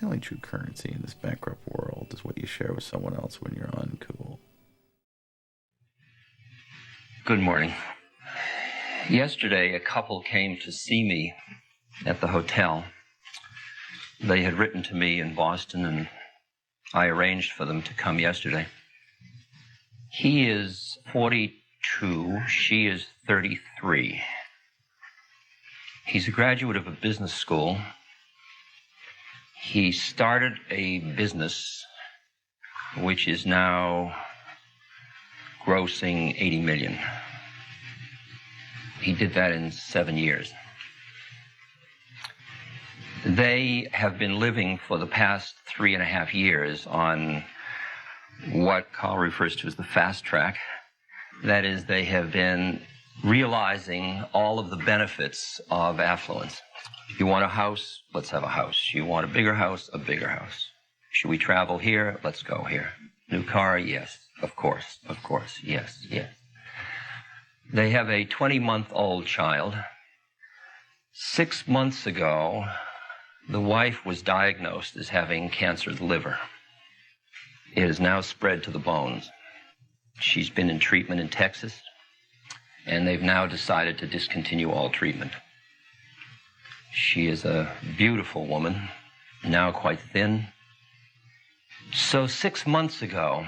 the only true currency in this bankrupt world is what you share with someone else when you're uncool. Good morning. Yesterday, a couple came to see me at the hotel. They had written to me in Boston, and I arranged for them to come yesterday. He is 42, she is 33. He's a graduate of a business school. He started a business which is now grossing $80 million. He did that in 7 years. They have been living for the past 3.5 years on what Carl refers to as the fast track. That is, they have been realizing all of the benefits of affluence. You want a house? Let's have a house. You want a bigger house? A bigger house. Should we travel here? Let's go here. New car? Yes. Of course. Of course. Yes. Yes. They have a 20-month-old child. 6 months ago, the wife was diagnosed as having cancer of the liver. It has now spread to the bones. She's been in treatment in Texas, and they've now decided to discontinue all treatment. She is a beautiful woman, now quite thin. So 6 months ago,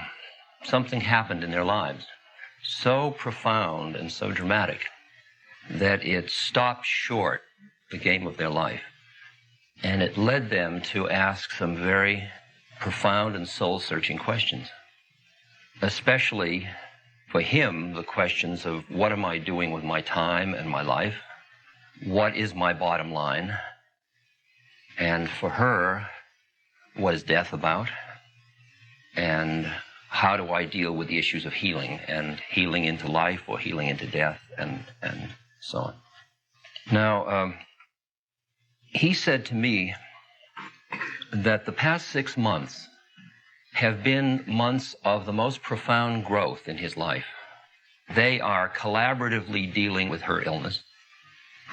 something happened in their lives, so profound and so dramatic that it stopped short the game of their life. And it led them to ask some very profound and soul-searching questions, especially for him, the questions of what am I doing with my time and my life? What is my bottom line? And for her, what is death about? And how do I deal with the issues of healing, and healing into life or healing into death, and so on. Now, he said to me that the past 6 months have been months of the most profound growth in his life. They are collaboratively dealing with her illness.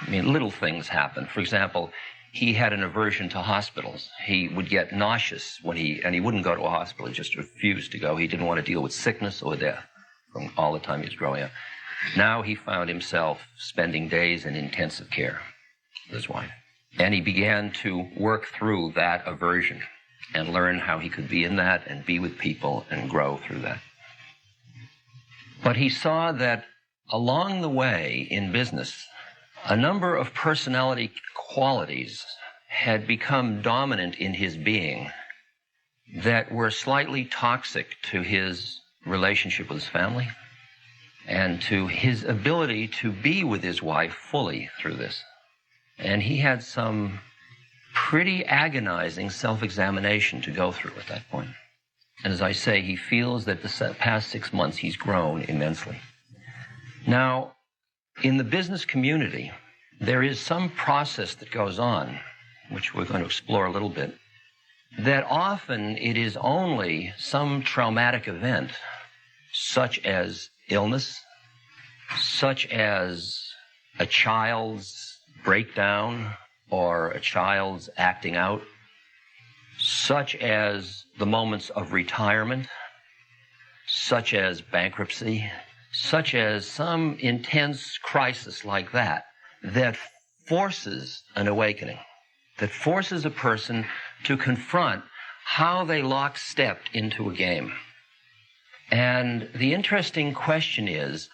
I mean, little things happen. For example, he had an aversion to hospitals. He would get nauseous and he wouldn't go to a hospital. He just refused to go. He didn't want to deal with sickness or death from all the time he was growing up. Now he found himself spending days in intensive care with his wife. And he began to work through that aversion and learn how he could be in that and be with people and grow through that. But he saw that along the way in business, a number of personality qualities had become dominant in his being that were slightly toxic to his relationship with his family and to his ability to be with his wife fully through this. And he had some pretty agonizing self-examination to go through at that point. And as I say, he feels that the past 6 months he's grown immensely. Now, in the business community, there is some process that goes on, which we're going to explore a little bit, that often it is only some traumatic event, such as illness, such as a child's breakdown or a child's acting out, such as the moments of retirement, such as bankruptcy, such as some intense crisis like that, that forces an awakening, that forces a person to confront how they lockstepped into a game. And the interesting question is,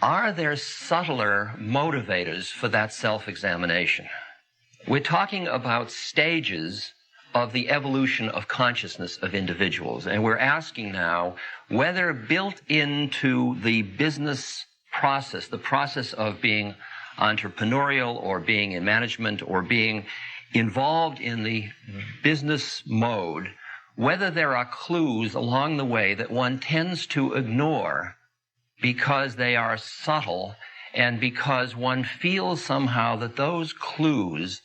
are there subtler motivators for that self-examination? We're talking about stages of the evolution of consciousness of individuals. And we're asking now whether built into the business process, the process of being entrepreneurial or being in management or being involved in the business mode, whether there are clues along the way that one tends to ignore because they are subtle and because one feels somehow that those clues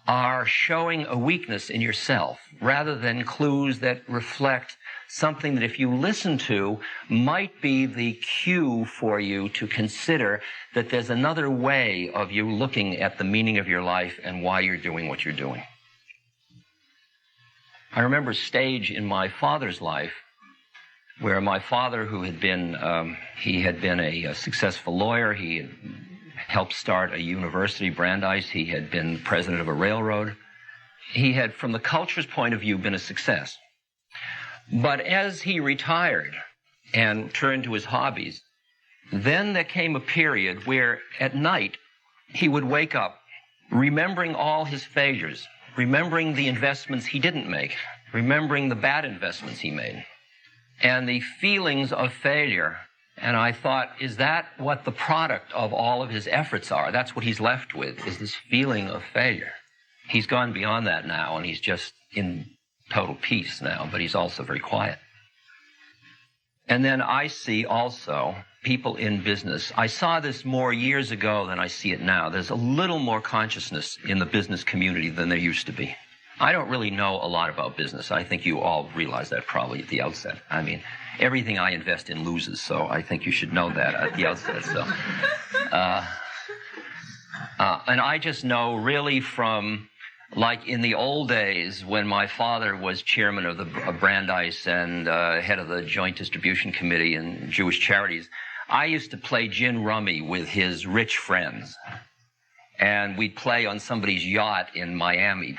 are showing a weakness in yourself rather than clues that reflect something that if you listen to might be the cue for you to consider that there's another way of you looking at the meaning of your life and why you're doing what you're doing. I remember a stage in my father's life where my father, who had been, he had been a successful lawyer. He had helped start a university, Brandeis. He had been president of a railroad. He had, from the culture's point of view, been a success. But as he retired and turned to his hobbies, then there came a period where at night he would wake up remembering all his failures, remembering the investments he didn't make, remembering the bad investments he made, and the feelings of failure. And I thought, is that what the product of all of his efforts are? That's what he's left with, is this feeling of failure. He's gone beyond that now, and he's just in total peace now, but he's also very quiet. And then I see also people in business. I saw this more years ago than I see it now. There's a little more consciousness in the business community than there used to be. I don't really know a lot about business. I think you all realize that probably at the outset. I mean, everything I invest in loses, so I think you should know that at the outset. So, and I just know really from, like in the old days when my father was chairman of Brandeis and head of the Joint Distribution Committee in Jewish Charities, I used to play gin rummy with his rich friends. And we'd play on somebody's yacht in Miami.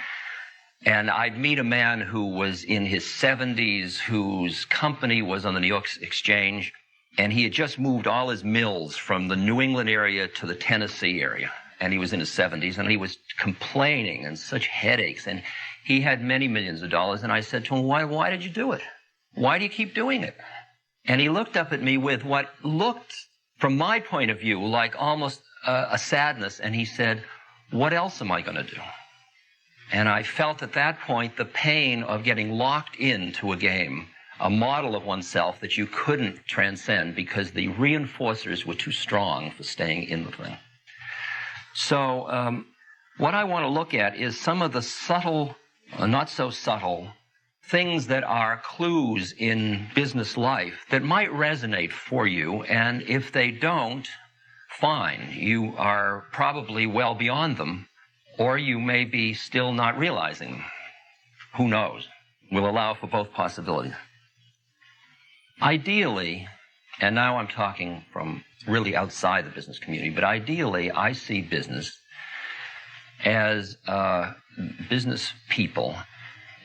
And I'd meet a man who was in his 70s, whose company was on the New York Exchange, and he had just moved all his mills from the New England area to the Tennessee area. And he was in his 70s, and he was complaining and such headaches, and he had many millions of dollars. And I said to him, why did you do it? Why do you keep doing it? And he looked up at me with what looked, from my point of view, like almost a sadness, and he said, what else am I going to do? And I felt at that point the pain of getting locked into a game, a model of oneself that you couldn't transcend because the reinforcers were too strong for staying in the thing. So what I want to look at is some of the subtle, not so subtle, things that are clues in business life that might resonate for you, and if they don't, fine. You are probably well beyond them, or you may be still not realizing them. Who knows? We'll allow for both possibilities. Ideally, and now I'm talking from really outside the business community, but ideally I see business as business people,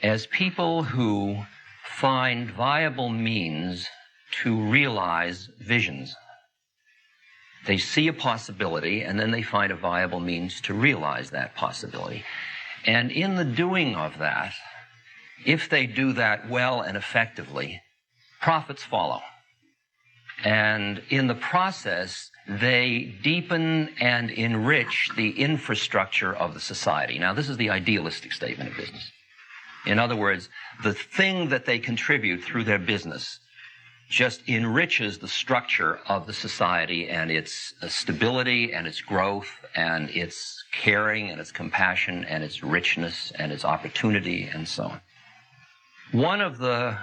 as people who find viable means to realize visions. They see a possibility, and then they find a viable means to realize that possibility. And in the doing of that, if they do that well and effectively, profits follow. And in the process, they deepen and enrich the infrastructure of the society. Now, this is the idealistic statement of business. In other words, the thing that they contribute through their business just enriches the structure of the society and its stability and its growth and its caring and its compassion and its richness and its opportunity and so on. One of the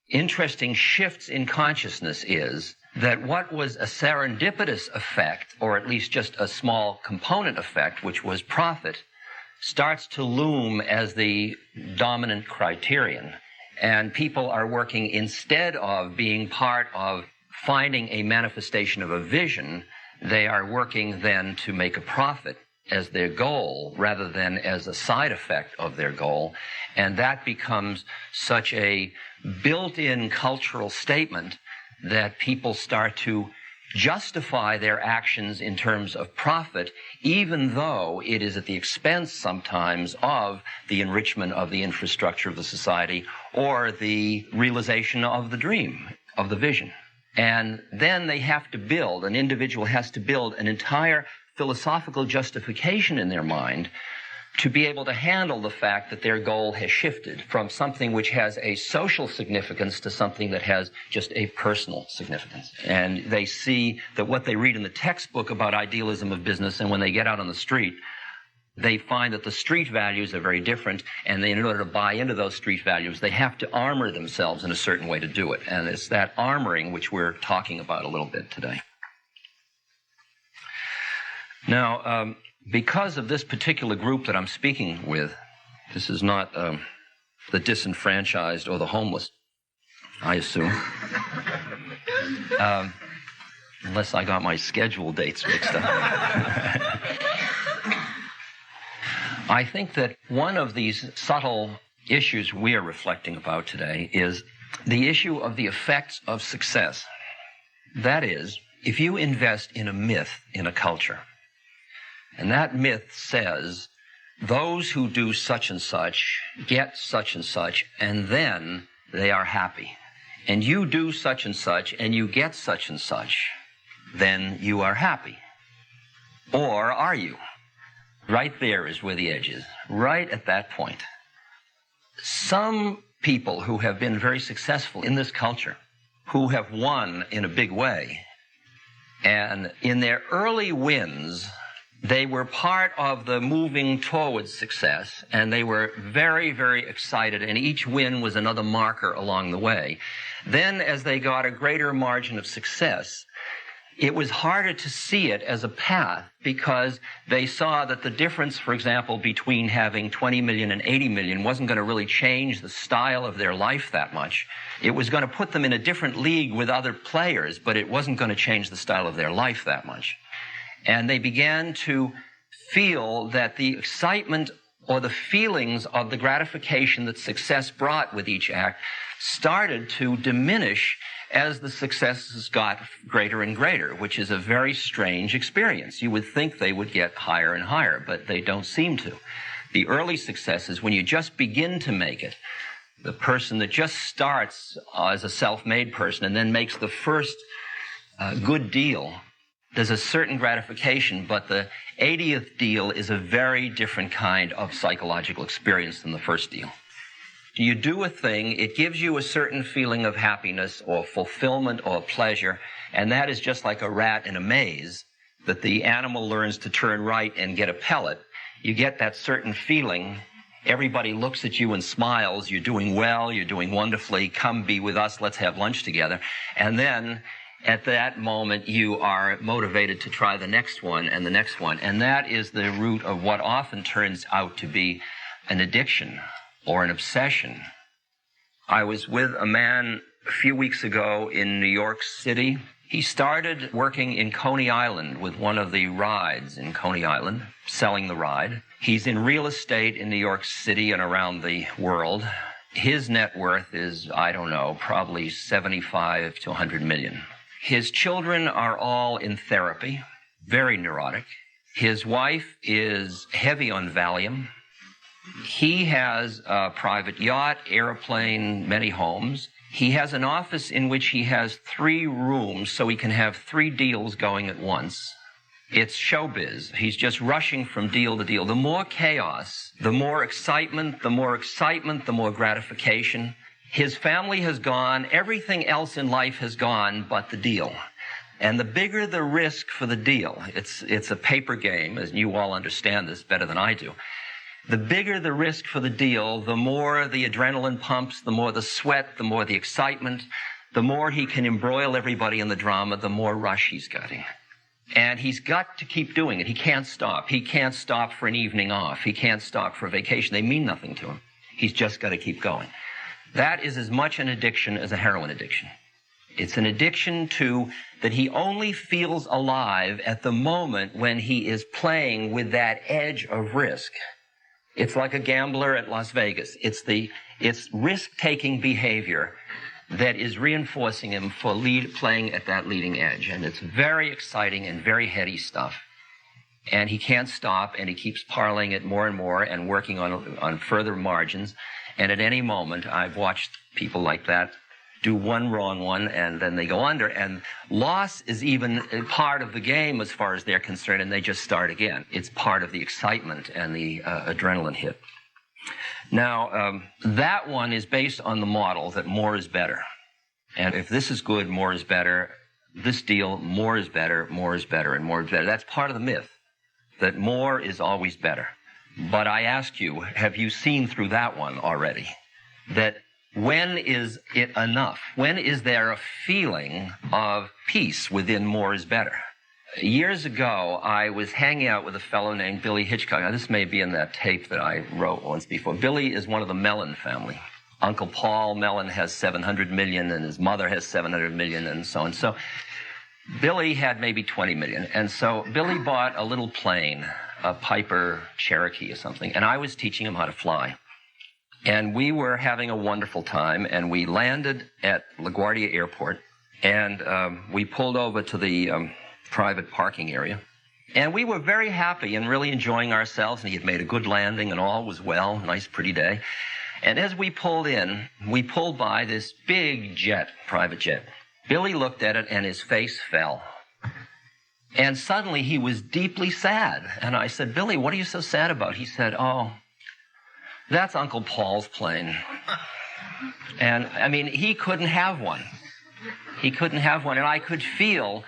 interesting shifts in consciousness is that what was a serendipitous effect, or at least just a small component effect, which was profit, starts to loom as the dominant criterion. And people are working, instead of being part of finding a manifestation of a vision, they are working then to make a profit as their goal rather than as a side effect of their goal. And that becomes such a built-in cultural statement that people start to justify their actions in terms of profit, even though it is at the expense sometimes of the enrichment of the infrastructure of the society or the realization of the dream, of the vision. And then they have to build, an individual has to build an entire philosophical justification in their mind to be able to handle the fact that their goal has shifted from something which has a social significance to something that has just a personal significance. And they see that what they read in the textbook about idealism of business, and when they get out on the street, they find that the street values are very different, and in order to buy into those street values, they have to armor themselves in a certain way to do it. And it's that armoring which we're talking about a little bit today. Now, because of this particular group that I'm speaking with, this is not the disenfranchised or the homeless, I assume. Unless I got my schedule dates mixed up. I think that one of these subtle issues we are reflecting about today is the issue of the effects of success. That is, if you invest in a myth in a culture, and that myth says, those who do such and such get such and such, and then they are happy. And you do such and such, and you get such and such, then you are happy. Or are you? Right there is where the edge is, right at that point. Some people who have been very successful in this culture, who have won in a big way, and in their early wins, they were part of the moving towards success, and they were very, very excited, and each win was another marker along the way. Then, as they got a greater margin of success, it was harder to see it as a path because they saw that the difference, for example, between having 20 million and 80 million wasn't going to really change the style of their life that much. It was going to put them in a different league with other players, but it wasn't going to change the style of their life that much. And they began to feel that the excitement or the feelings of the gratification that success brought with each act started to diminish as the successes got greater and greater, which is a very strange experience. You would think they would get higher and higher, but they don't seem to. The early successes, when you just begin to make it, the person that just starts as a self-made person and then makes the first good deal, there's a certain gratification, but the 80th deal is a very different kind of psychological experience than the first deal. You do a thing, it gives you a certain feeling of happiness or fulfillment or pleasure, and that is just like a rat in a maze, that the animal learns to turn right and get a pellet. You get that certain feeling. Everybody looks at you and smiles. You're doing well, you're doing wonderfully. Come be with us, let's have lunch together. And then at that moment, you are motivated to try the next one and the next one. And that is the root of what often turns out to be an addiction or an obsession. I was with a man a few weeks ago in New York City. He started working in Coney Island with one of the rides in Coney Island, selling the ride. He's in real estate in New York City and around the world. His net worth is, I don't know, probably 75 to 100 million. His children are all in therapy, very neurotic. His wife is heavy on Valium. He has a private yacht, airplane, many homes. He has an office in which he has 3 rooms so he can have 3 deals going at once. It's showbiz. He's just rushing from deal to deal. The more chaos, the more excitement, the more gratification. His family has gone, everything else in life has gone but the deal. And the bigger the risk for the deal, it's a paper game, as you all understand this better than I do. The bigger the risk for the deal, the more the adrenaline pumps, the more the sweat, the more the excitement, the more he can embroil everybody in the drama, the more rush he's getting. And he's got to keep doing it. He can't stop. He can't stop for an evening off. He can't stop for a vacation. They mean nothing to him. He's just got to keep going. That is as much an addiction as a heroin addiction. It's an addiction to that he only feels alive at the moment when he is playing with that edge of risk. It's like a gambler at Las Vegas. It's risk-taking behavior that is reinforcing him for playing at that leading edge. And it's very exciting and very heady stuff. And he can't stop, and he keeps parlaying it more and more and working on further margins. And at any moment, I've watched people like that do one wrong one, and then they go under. And loss is even part of the game as far as they're concerned, and they just start again. It's part of the excitement and the adrenaline hit. Now, that one is based on the model that more is better. And if this is good, more is better. This deal, more is better, more is better, and more is better. That's part of the myth, that more is always better. But I ask you, have you seen through that one already? That when is it enough? When is there a feeling of peace within more is better? years ago, I was hanging out with a fellow named Billy Hitchcock. Now, this may be in that tape that I wrote once before. Billy is one of the Mellon family. Uncle Paul Mellon has 700 million, and his mother has 700 million, and so on. So Billy had maybe 20 million. And so Billy bought a little plane, a Piper Cherokee or something, and I was teaching him how to fly. And we were having a wonderful time, and we landed at LaGuardia Airport, and we pulled over to the private parking area. And we were very happy and really enjoying ourselves, and he had made a good landing, and all was well, nice, pretty day. And as we pulled in, we pulled by this big jet, private jet. Billy looked at it, and his face fell. And suddenly he was deeply sad. And I said, Billy, what are you so sad about? He said, oh, that's Uncle Paul's plane. And, I mean, he couldn't have one. He couldn't have one. And I could feel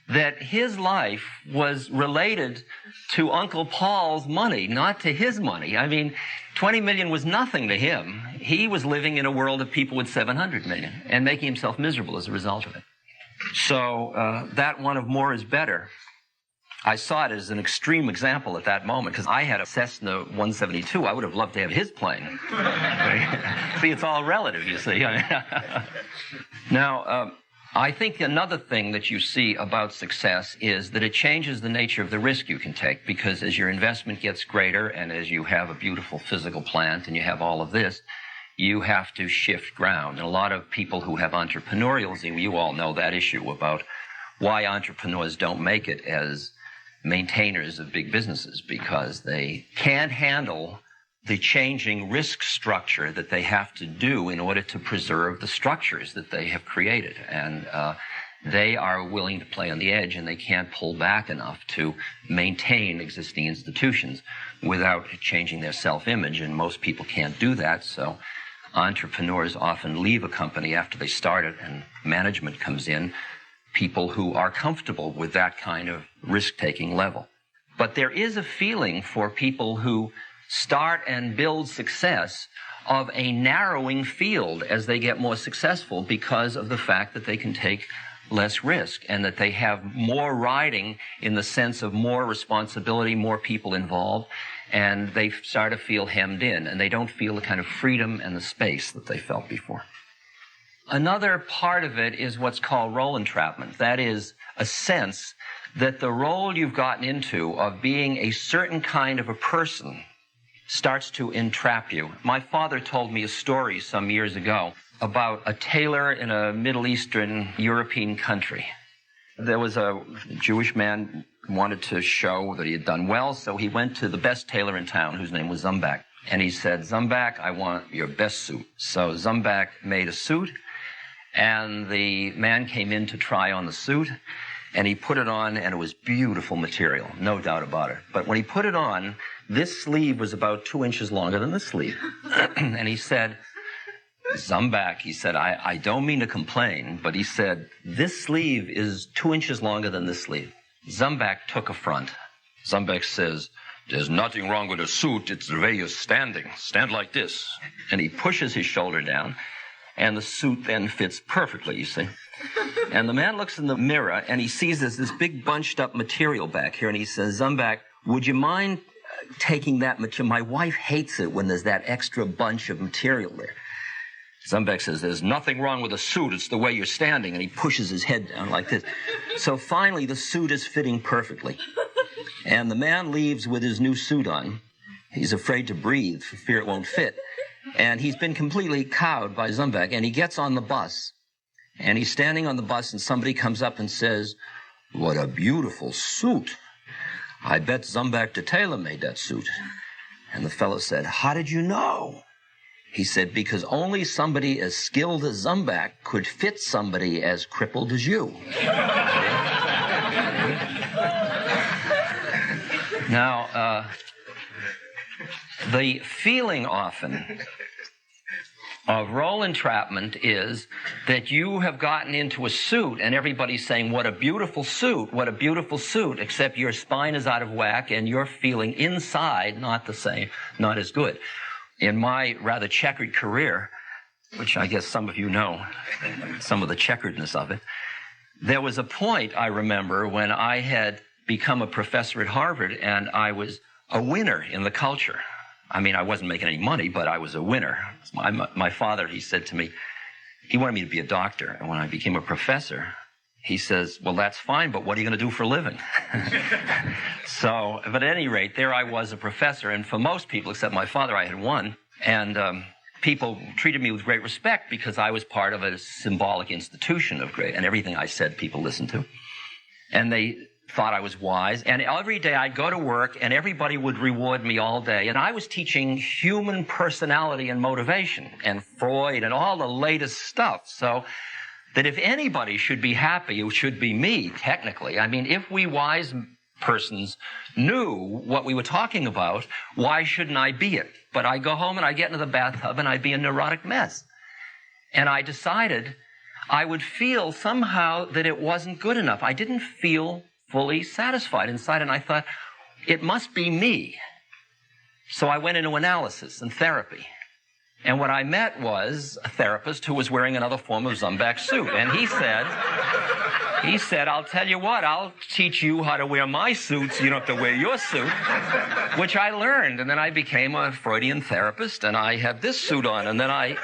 that his life was related to Uncle Paul's money, not to his money. I mean, 20 million was nothing to him. He was living in a world of people with 700 million and making himself miserable as a result of it. So that one of more is better. I saw it as an extreme example at that moment because I had a Cessna 172. I would have loved to have his plane. See, it's all relative, you see. Now, I think another thing that you see about success is that it changes the nature of the risk you can take, because as your investment gets greater and as you have a beautiful physical plant and you have all of this, you have to shift ground. And a lot of people who have entrepreneurial, you all know that issue about why entrepreneurs don't make it as maintainers of big businesses, because they can't handle the changing risk structure that they have to do in order to preserve the structures that they have created. And they are willing to play on the edge, and they can't pull back enough to maintain existing institutions without changing their self-image. And most people can't do that, so entrepreneurs often leave a company after they start it, and management comes in, people who are comfortable with that kind of risk-taking level. But there is a feeling for people who start and build success of a narrowing field as they get more successful, because of the fact that they can take less risk and that they have more riding in the sense of more responsibility, more people involved, and they start to feel hemmed in, and they don't feel the kind of freedom and the space that they felt before. Another part of it is what's called role entrapment. That is a sense that the role you've gotten into of being a certain kind of a person starts to entrap you. My father told me a story some years ago about a tailor in a Middle Eastern European country. There was a Jewish man who wanted to show that he had done well, so he went to the best tailor in town, whose name was Zumbak. And he said, Zumbak, I want your best suit. So Zumbak made a suit, and the man came in to try on the suit, and he put it on, and it was beautiful material, no doubt about it. But when he put it on, this sleeve was about 2 inches longer than this sleeve. And he said, Zumbak, he said, I don't mean to complain, but he said, this sleeve is 2 inches longer than this sleeve. Zumbak took affront. Zumbak says, there's nothing wrong with a suit, it's the way you're standing. Stand like this. And he pushes his shoulder down, and the suit then fits perfectly, you see. And the man looks in the mirror, and he sees this big bunched up material back here, and he says, Zumbak, would you mind taking that material? My wife hates it when there's that extra bunch of material there. Zumbak says, there's nothing wrong with a suit, it's the way you're standing, and he pushes his head down like this. So finally, the suit is fitting perfectly. And the man leaves with his new suit on. He's afraid to breathe for fear it won't fit. And he's been completely cowed by Zumbak, and he gets on the bus. And he's standing on the bus, and somebody comes up and says, what a beautiful suit. I bet Zumbak the tailor made that suit. And the fellow said, how did you know? He said, because only somebody as skilled as Zumbak could fit somebody as crippled as you. Now, the feeling often of role entrapment is that you have gotten into a suit and everybody's saying, what a beautiful suit, except your spine is out of whack and you're feeling inside not the same, not as good. In my rather checkered career, which I guess some of you know, some of the checkeredness of it, There was a point, I remember, when I had become a professor at Harvard, and I was a winner in the culture. I mean, I wasn't making any money, but I was a winner. My father, he said to me, he wanted me to be a doctor. And when I became a professor, he says, well, that's fine, but what are you going to do for a living? So, but at any rate, there I was, a professor, and for most people, except my father, I had won. And people treated me with great respect because I was part of a symbolic institution of great, and everything I said, people listened to. And they thought I was wise. And every day I'd go to work, and everybody would reward me all day. And I was teaching human personality and motivation, and Freud, and all the latest stuff. So that if anybody should be happy, it should be me, technically. I mean, if we wise persons knew what we were talking about, why shouldn't I be it? But I go home and I get into the bathtub and I'd be a neurotic mess. And I decided I would feel somehow that it wasn't good enough. I didn't feel fully satisfied inside, and I thought, it must be me. So I went into analysis and therapy. And what I met was a therapist who was wearing another form of Zumbach suit. And he said, I'll tell you what, I'll teach you how to wear my suit so you don't have to wear your suit, which I learned. And then I became a Freudian therapist, and I had this suit on. And then I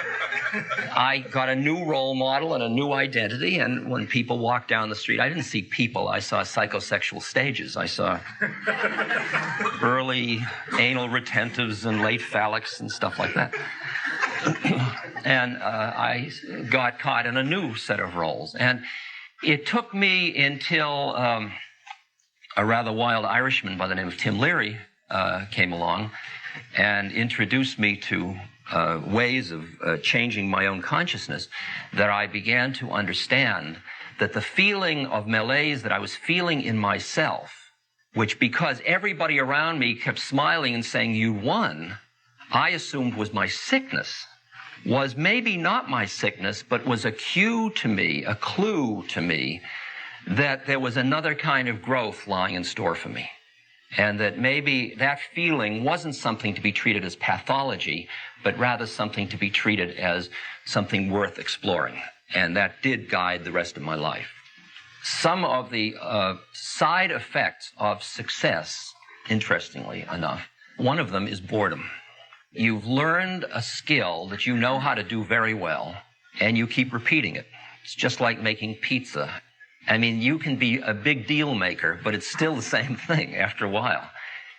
got a new role model and a new identity. And when people walked down the street, I didn't see people. I saw psychosexual stages. I saw early anal retentives and late phallics and stuff like that. And I got caught in a new set of roles. And it took me until a rather wild Irishman by the name of Tim Leary came along and introduced me to ways of changing my own consciousness, that I began to understand that the feeling of malaise that I was feeling in myself, which because everybody around me kept smiling and saying, you won, I assumed was my sickness, was maybe not my sickness, but was a cue to me, a clue to me, that there was another kind of growth lying in store for me. And that maybe that feeling wasn't something to be treated as pathology, but rather something to be treated as something worth exploring. And that did guide the rest of my life. Some of the side effects of success, interestingly enough, one of them is boredom. You've learned a skill that you know how to do very well, and you keep repeating it. It's just like making pizza. I mean, you can be a big deal maker, but it's still the same thing after a while.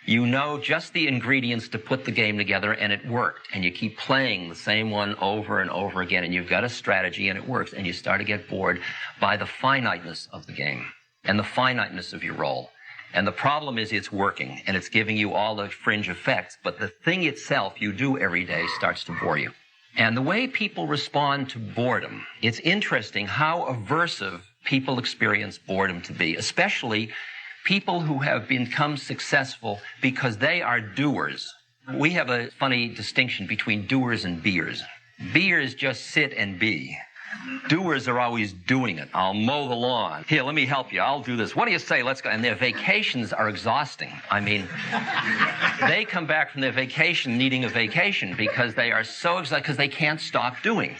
You know just the ingredients to put the game together, and it worked. And you keep playing the same one over and over again, and you've got a strategy, and it works. And you start to get bored by the finiteness of the game and the finiteness of your role. And the problem is it's working, and it's giving you all the fringe effects, but the thing itself you do every day starts to bore you. And the way people respond to boredom, it's interesting how aversive people experience boredom to be, especially people who have become successful because they are doers. We have a funny distinction between doers and beers. Beers just sit and be. Doers are always doing it. I'll mow the lawn. Here, let me help you. I'll do this. What do you say? Let's go. And their vacations are exhausting. I mean, they come back from their vacation needing a vacation because they are so exhausted, because they can't stop doing.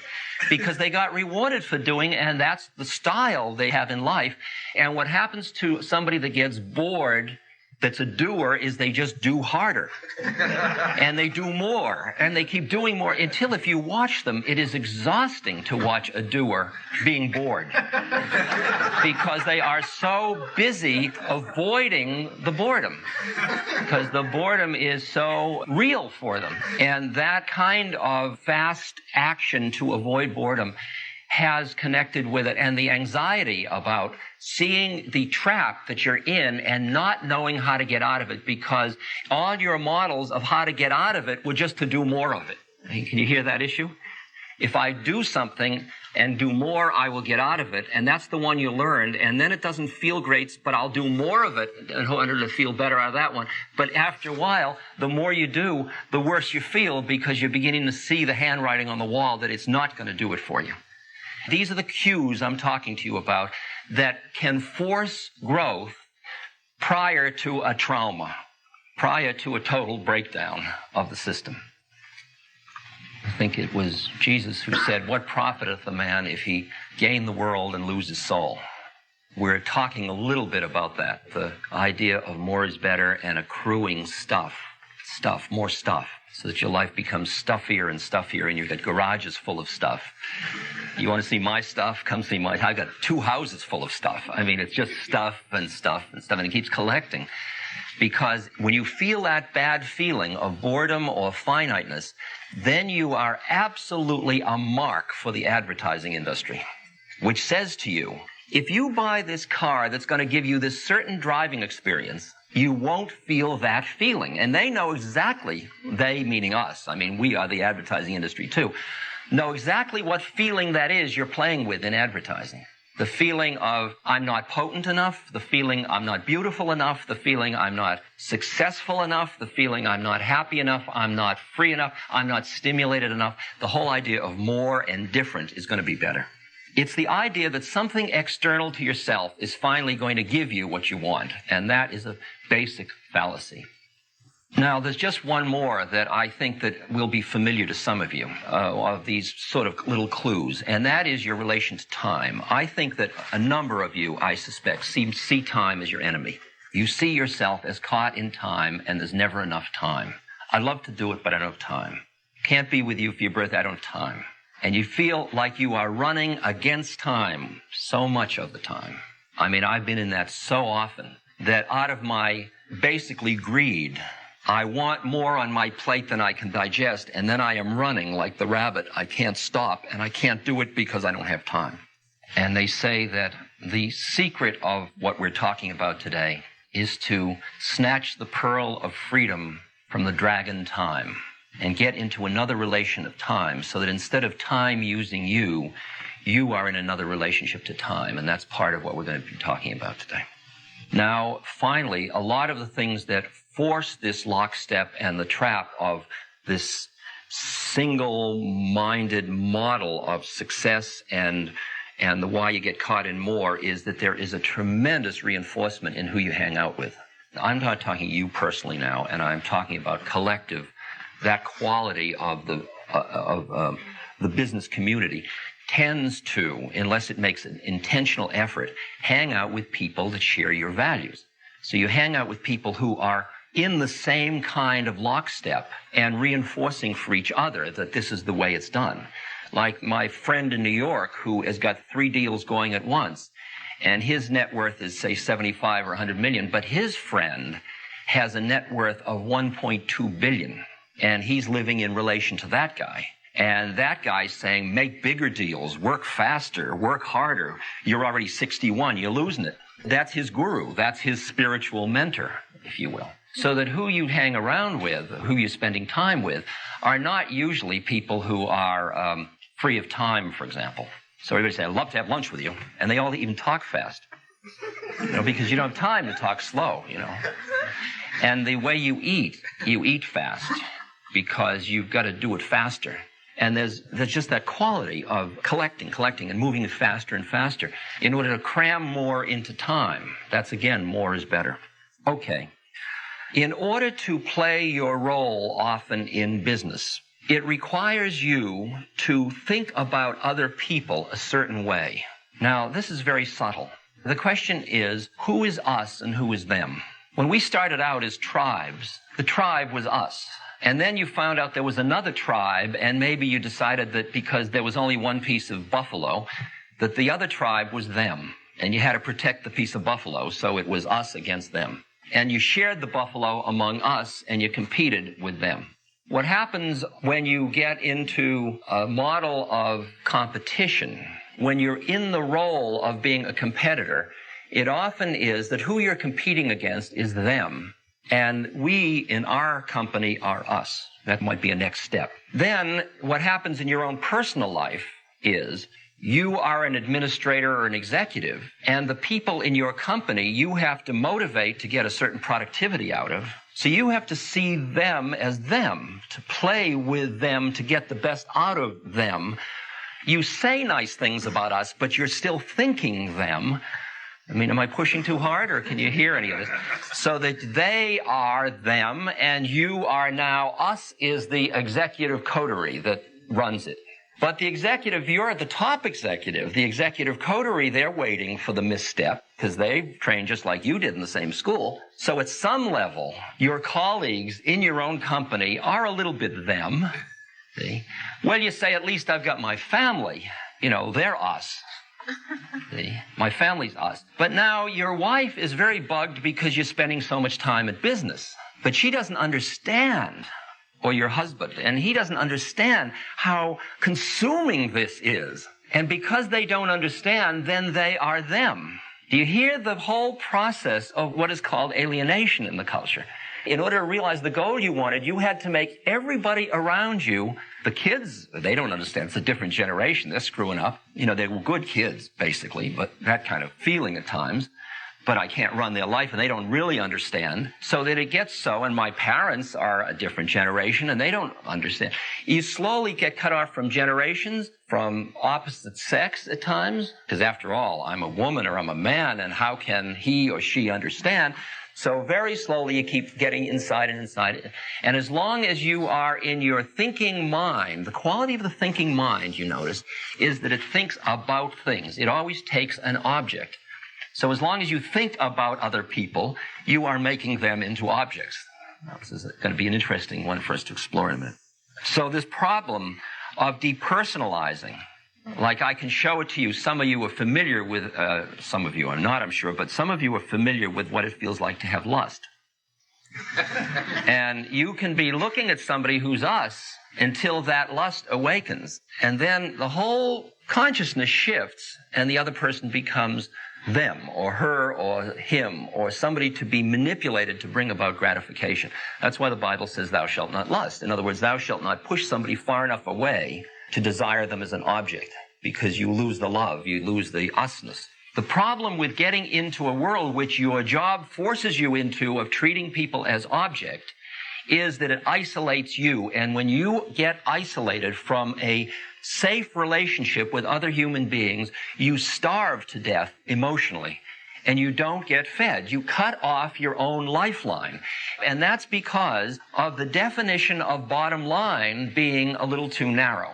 Because they got rewarded for doing, and that's the style they have in life. And what happens to somebody that gets bored, that's a doer, is they just do harder. And they do more. And they keep doing more until, if you watch them, it is exhausting to watch a doer being bored. Because they are so busy avoiding the boredom. Because the boredom is so real for them. And that kind of fast action to avoid boredom has connected with it, and the anxiety about seeing the trap that you're in and not knowing how to get out of it, because all your models of how to get out of it were just to do more of it. Can you hear that issue? If I do something and do more, I will get out of it, and that's the one you learned, and then it doesn't feel great, but I'll do more of it in order to feel better out of that one. But after a while, the more you do, the worse you feel, because you're beginning to see the handwriting on the wall that it's not going to do it for you. These are the cues I'm talking to you about that can force growth prior to a trauma, prior to a total breakdown of the system. I think it was Jesus who said, "What profiteth a man if he gain the world and lose his soul?" we're talking a little bit about that, the idea of more is better and accruing more stuff, so that your life becomes stuffier and stuffier, and you've got garages full of stuff. You want to see my stuff? Come see mine. I've got 2 houses full of stuff. I mean, it's just stuff and stuff and stuff, and it keeps collecting. Because when you feel that bad feeling of boredom or finiteness, then you are absolutely a mark for the advertising industry, which says to you, if you buy this car that's going to give you this certain driving experience, you won't feel that feeling. And they know exactly, they meaning us, I mean, we are the advertising industry too, know exactly what feeling that is you're playing with in advertising. The feeling of I'm not potent enough, the feeling I'm not beautiful enough, the feeling I'm not successful enough, the feeling I'm not happy enough, I'm not free enough, I'm not stimulated enough. The whole idea of more and different is going to be better. It's the idea that something external to yourself is finally going to give you what you want, and that is a basic fallacy. Now, there's just one more that I think that will be familiar to some of you, of these sort of little clues, and that is your relation to time. I think that a number of you, I suspect, see time as your enemy. You see yourself as caught in time, and there's never enough time. I'd love to do it, but I don't have time. Can't be with you for your birthday, I don't have time. And you feel like you are running against time so much of the time. I mean, I've been in that so often that out of my basically greed, I want more on my plate than I can digest, and then I am running like the rabbit. I can't stop, and I can't do it because I don't have time. And they say that the secret of what we're talking about today is to snatch the pearl of freedom from the dragon time and get into another relation of time, so that instead of time using you, you are in another relationship to time, and that's part of what we're going to be talking about today. Now, finally, a lot of the things that force this lockstep and the trap of this single-minded model of success and the why you get caught in more is that there is a tremendous reinforcement in who you hang out with. I'm not talking you personally now, and I'm talking about collective, that quality of the business community tends to, unless it makes an intentional effort, hang out with people that share your values. So you hang out with people who are in the same kind of lockstep and reinforcing for each other that this is the way it's done. Like my friend in New York who has got 3 deals going at once, and his net worth is, say, 75 or 100 million, but his friend has a net worth of 1.2 billion, and he's living in relation to that guy. And that guy's saying, make bigger deals, work faster, work harder. You're already 61, you're losing it. That's his guru. That's his spiritual mentor, if you will. So that who you hang around with, who you're spending time with, are not usually people who are free of time, for example. So everybody says, I'd love to have lunch with you. And they all even talk fast. Because you don't have time to talk slow, And the way you eat fast, because you've got to do it faster. And there's just that quality of collecting, and moving it faster and faster in order to cram more into time. That's, again, more is better. Okay. In order to play your role often in business, it requires you to think about other people a certain way. Now, this is very subtle. The question is, who is us and who is them? When we started out as tribes, the tribe was us. And then you found out there was another tribe, and maybe you decided that because there was only one piece of buffalo, that the other tribe was them. And you had to protect the piece of buffalo, so it was us against them. And you shared the buffalo among us, and you competed with them. What happens when you get into a model of competition, when you're in the role of being a competitor, it often is that who you're competing against is them. And we, in our company, are us. That might be a next step. Then what happens in your own personal life is you are an administrator or an executive, and the people in your company you have to motivate to get a certain productivity out of. So you have to see them as them, to play with them, to get the best out of them. You say nice things about us, but you're still thinking them. I mean, am I pushing too hard, or can you hear any of this? So that they are them, and you are now, us is the executive coterie that runs it. But the executive, you're the top executive, the executive coterie, they're waiting for the misstep because they've trained just like you did in the same school. So at some level, your colleagues in your own company are a little bit them. See? Well, you say, at least I've got my family. You know, they're us. See? My family's us. But now your wife is very bugged because you're spending so much time at business. But she doesn't understand, or your husband, and he doesn't understand how consuming this is. And because they don't understand, then they are them. Do you hear the whole process of what is called alienation in the culture? In order to realize the goal you wanted, you had to make everybody around you, the kids, they don't understand. It's a different generation. They're screwing up. You know, they were good kids, basically, but that kind of feeling at times. But I can't run their life, and they don't really understand. So that it gets so, and my parents are a different generation, and they don't understand. You slowly get cut off from generations, from opposite sex at times, because after all, I'm a woman or I'm a man, and how can he or she understand? So very slowly you keep getting inside and inside. And as long as you are in your thinking mind, the quality of the thinking mind, you notice, is that it thinks about things. It always takes an object. So as long as you think about other people, you are making them into objects. Now, this is going to be an interesting one for us to explore in a minute. So this problem of depersonalizing, like I can show it to you. Some of you are familiar with, some of you are not, I'm sure, but some of you are familiar with what it feels like to have lust. And you can be looking at somebody who's us until that lust awakens. And then the whole consciousness shifts, and the other person becomes them, or her, or him, or somebody to be manipulated to bring about gratification. That's why the Bible says, thou shalt not lust. In other words, thou shalt not push somebody far enough away to desire them as an object, because you lose the love, you lose the usness. The problem with getting into a world which your job forces you into of treating people as object is that it isolates you. And when you get isolated from a safe relationship with other human beings, you starve to death emotionally, and you don't get fed. You cut off your own lifeline. And that's because of the definition of bottom line being a little too narrow.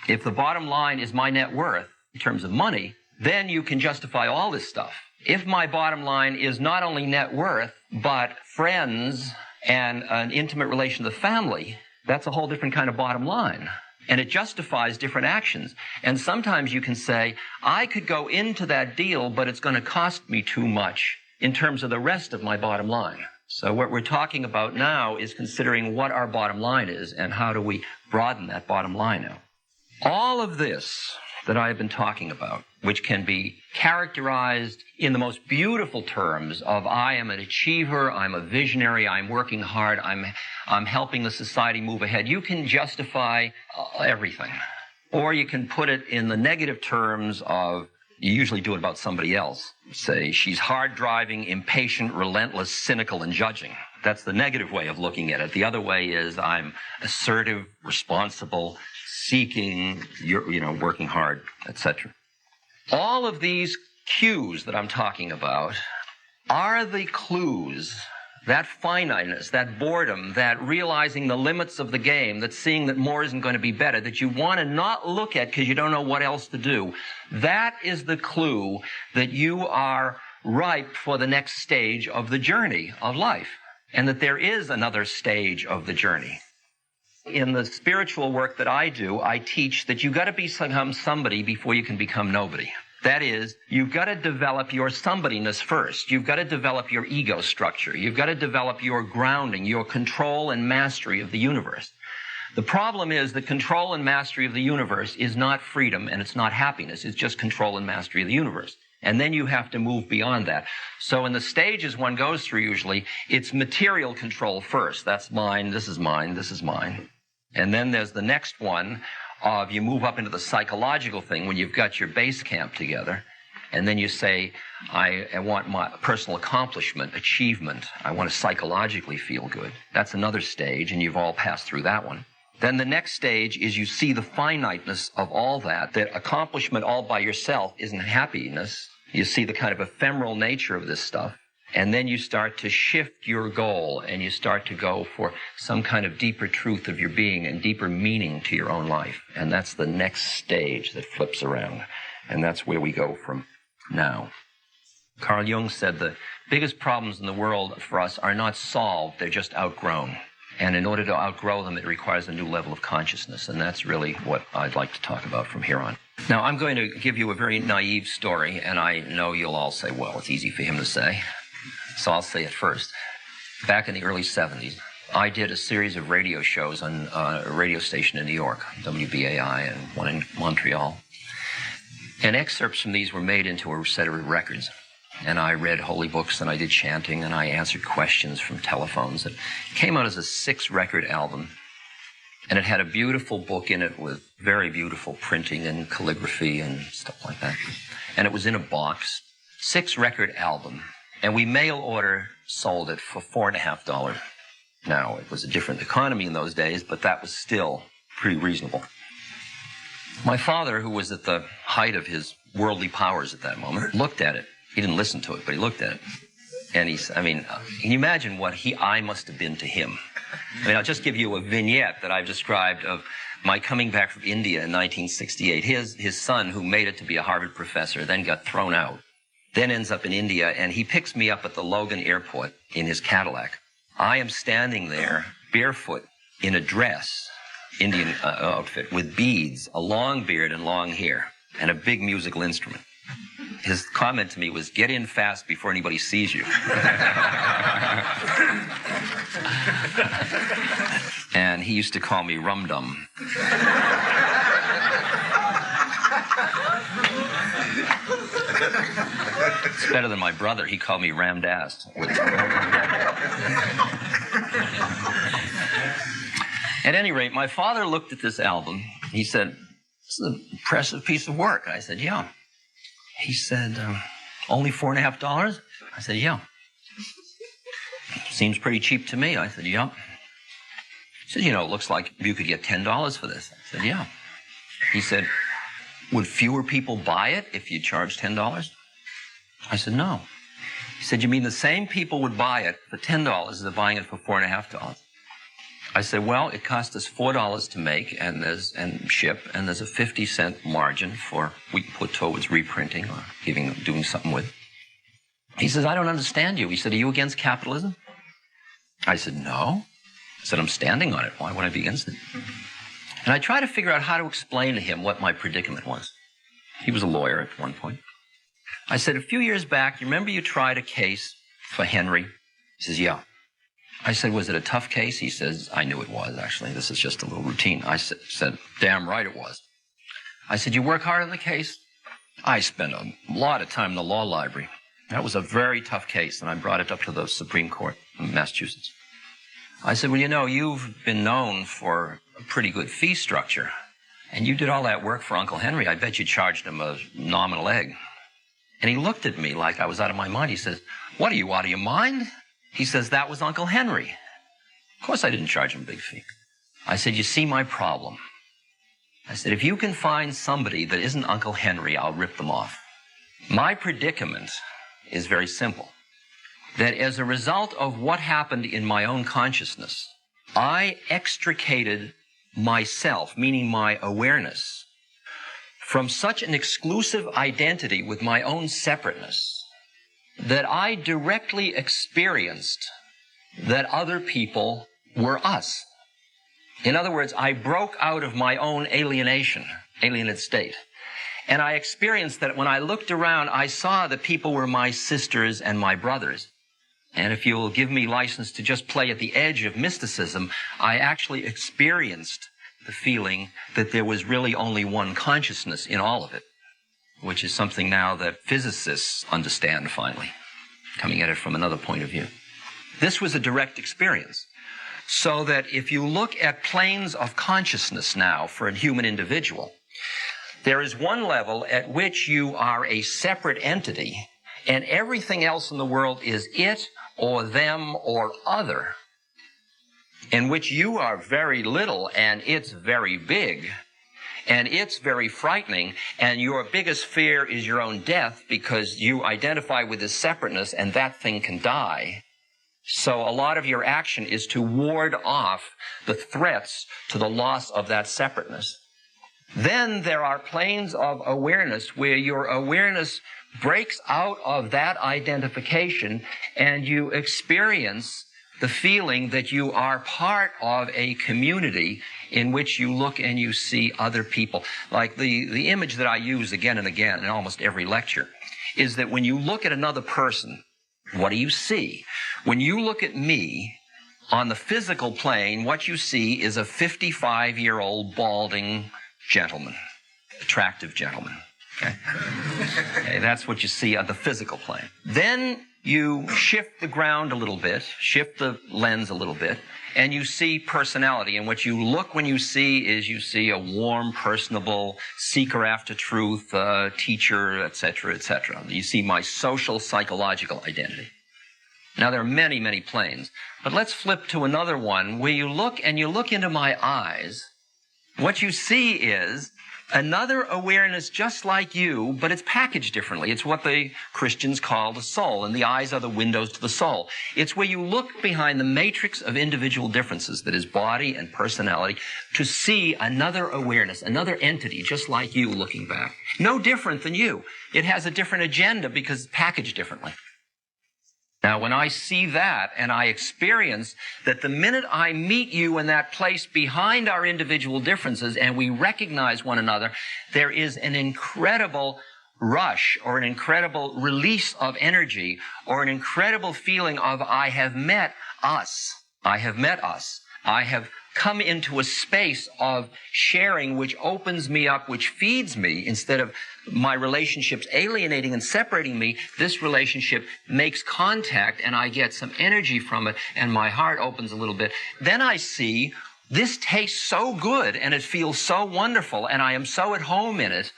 If the bottom line is my net worth in terms of money, then you can justify all this stuff. If my bottom line is not only net worth, but friends and an intimate relation to the family, that's a whole different kind of bottom line. And it justifies different actions. And sometimes you can say, I could go into that deal, but it's going to cost me too much in terms of the rest of my bottom line. So what we're talking about now is considering what our bottom line is and how do we broaden that bottom line out. All of this that I have been talking about, which can be characterized in the most beautiful terms of I am an achiever, I'm a visionary, I'm working hard, I'm helping the society move ahead. You can justify everything. Or you can put it in the negative terms of, you usually do it about somebody else. Say, she's hard driving, impatient, relentless, cynical, and judging. That's the negative way of looking at it. The other way is I'm assertive, responsible, seeking, working hard, etc. All of these cues that I'm talking about are the clues, that finiteness, that boredom, that realizing the limits of the game, that seeing that more isn't going to be better, that you want to not look at because you don't know what else to do. That is the clue that you are ripe for the next stage of the journey of life, and that there is another stage of the journey. In the spiritual work that I do, I teach that you've got to become somebody before you can become nobody. That is, you've got to develop your somebodyness first. You've got to develop your ego structure. You've got to develop your grounding, your control and mastery of the universe. The problem is that control and mastery of the universe is not freedom and it's not happiness. It's just control and mastery of the universe. And then you have to move beyond that. So in the stages one goes through usually, it's material control first. That's mine, this is mine, this is mine. And then there's the next one of you move up into the psychological thing when you've got your base camp together. And then you say, I want my personal accomplishment, achievement. I want to psychologically feel good. That's another stage, and you've all passed through that one. Then the next stage is you see the finiteness of all that accomplishment all by yourself isn't happiness. You see the kind of ephemeral nature of this stuff. And then you start to shift your goal, and you start to go for some kind of deeper truth of your being and deeper meaning to your own life. And that's the next stage that flips around. And that's where we go from now. Carl Jung said the biggest problems in the world for us are not solved, they're just outgrown. And in order to outgrow them, it requires a new level of consciousness. And that's really what I'd like to talk about from here on. Now, I'm going to give you a very naive story, and I know you'll all say, well, it's easy for him to say. So I'll say it first. Back in the early 70s, I did a series of radio shows on a radio station in New York, WBAI, and one in Montreal. And excerpts from these were made into a set of records. And I read holy books, and I did chanting, and I answered questions from telephones. It came out as a 6-record album, and it had a beautiful book in it with very beautiful printing and calligraphy and stuff like that. And it was in a box, 6-record album, and we mail order sold it for $4.50. Now, it was a different economy in those days, but that was still pretty reasonable. My father, who was at the height of his worldly powers at that moment, looked at it. He didn't listen to it, but he looked at it. And can you imagine what I must have been to him? I'll just give you a vignette that I've described of my coming back from India in 1968. His son, who made it to be a Harvard professor, then got thrown out, then ends up in India, and he picks me up at the Logan airport in his Cadillac. I am standing there, barefoot, in a dress, Indian outfit, with beads, a long beard and long hair, and a big musical instrument. His comment to me was, get in fast before anybody sees you. And he used to call me Rum Dum. It's better than my brother. He called me Ramdas. At any rate, my father looked at this album. He said, this is an impressive piece of work. I said, yeah. He said, only $4.50? I said, yeah. Seems pretty cheap to me. I said, yeah. He said, it looks like you could get $10 for this. I said, yeah. He said, would fewer people buy it if you charged $10? I said, no. He said, you mean the same people would buy it for $10 as they're buying it for $4.50? I said, well, it cost us $4 to make and ship, and there's a 50-cent margin we can put towards reprinting or doing something with. He says, I don't understand you. He said, are you against capitalism? I said, no. I said, I'm standing on it. Why would I be against it? And I tried to figure out how to explain to him what my predicament was. He was a lawyer at one point. I said, a few years back, you remember you tried a case for Henry? He says, yeah. I said, was it a tough case? He says, I knew it was, actually. This is just a little routine. I said, damn right it was. I said, you work hard on the case? I spent a lot of time in the law library. That was a very tough case, and I brought it up to the Supreme Court in Massachusetts. I said, well, you've been known for a pretty good fee structure, and you did all that work for Uncle Henry. I bet you charged him a nominal egg. And he looked at me like I was out of my mind. He says, what, are you out of your mind? He says, that was Uncle Henry. Of course I didn't charge him a big fee. I said, you see my problem. I said, if you can find somebody that isn't Uncle Henry, I'll rip them off. My predicament is very simple. That as a result of what happened in my own consciousness, I extricated myself, meaning my awareness, from such an exclusive identity with my own separateness that I directly experienced that other people were us. In other words, I broke out of my own alienate state. And I experienced that when I looked around, I saw that people were my sisters and my brothers. And if you'll give me license to just play at the edge of mysticism, I actually experienced the feeling that there was really only one consciousness in all of it, which is something now that physicists understand finally, coming at it from another point of view. This was a direct experience. So that if you look at planes of consciousness now for a human individual, there is one level at which you are a separate entity, and everything else in the world is it or them or other, in which you are very little and it's very big. And it's very frightening, and your biggest fear is your own death because you identify with this separateness and that thing can die. So a lot of your action is to ward off the threats to the loss of that separateness. Then there are planes of awareness where your awareness breaks out of that identification and you experience the feeling that you are part of a community in which you look and you see other people. Like the image that I use again and again in almost every lecture is that when you look at another person, what do you see? When you look at me on the physical plane, what you see is a 55-year-old balding gentleman, attractive gentleman. Okay, that's what you see on the physical plane. Then you shift the ground a little bit, shift the lens a little bit, and you see personality. And what you look when you see is you see a warm, personable, seeker after truth, teacher, etc., etc. You see my social, psychological identity. Now, there are many, many planes. But let's flip to another one where you look and you look into my eyes. What you see is another awareness just like you, but it's packaged differently. It's what the Christians call the soul, and the eyes are the windows to the soul. It's where you look behind the matrix of individual differences, that is body and personality, to see another awareness, another entity just like you looking back. No different than you. It has a different agenda because it's packaged differently. Now, when I see that and I experience that the minute I meet you in that place behind our individual differences and we recognize one another, there is an incredible rush or an incredible release of energy or an incredible feeling of I have met us. I have met us. I have come into a space of sharing which opens me up, which feeds me. Instead of my relationships alienating and separating me, this relationship makes contact and I get some energy from it and my heart opens a little bit. Then I see this tastes so good and it feels so wonderful and I am so at home in it.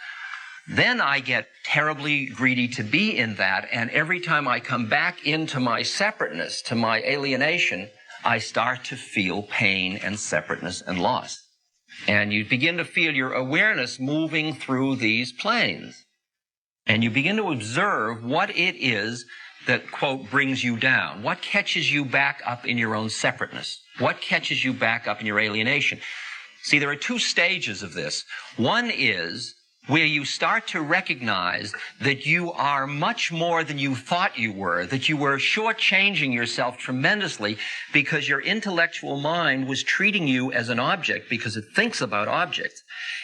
Then I get terribly greedy to be in that, and every time I come back into my separateness, to my alienation, I start to feel pain and separateness and loss. And you begin to feel your awareness moving through these planes. And you begin to observe what it is that, quote, brings you down. What catches you back up in your own separateness? What catches you back up in your alienation? See, there are two stages of this. One is where you start to recognize that you are much more than you thought you were, that you were shortchanging yourself tremendously because your intellectual mind was treating you as an object because it thinks about objects.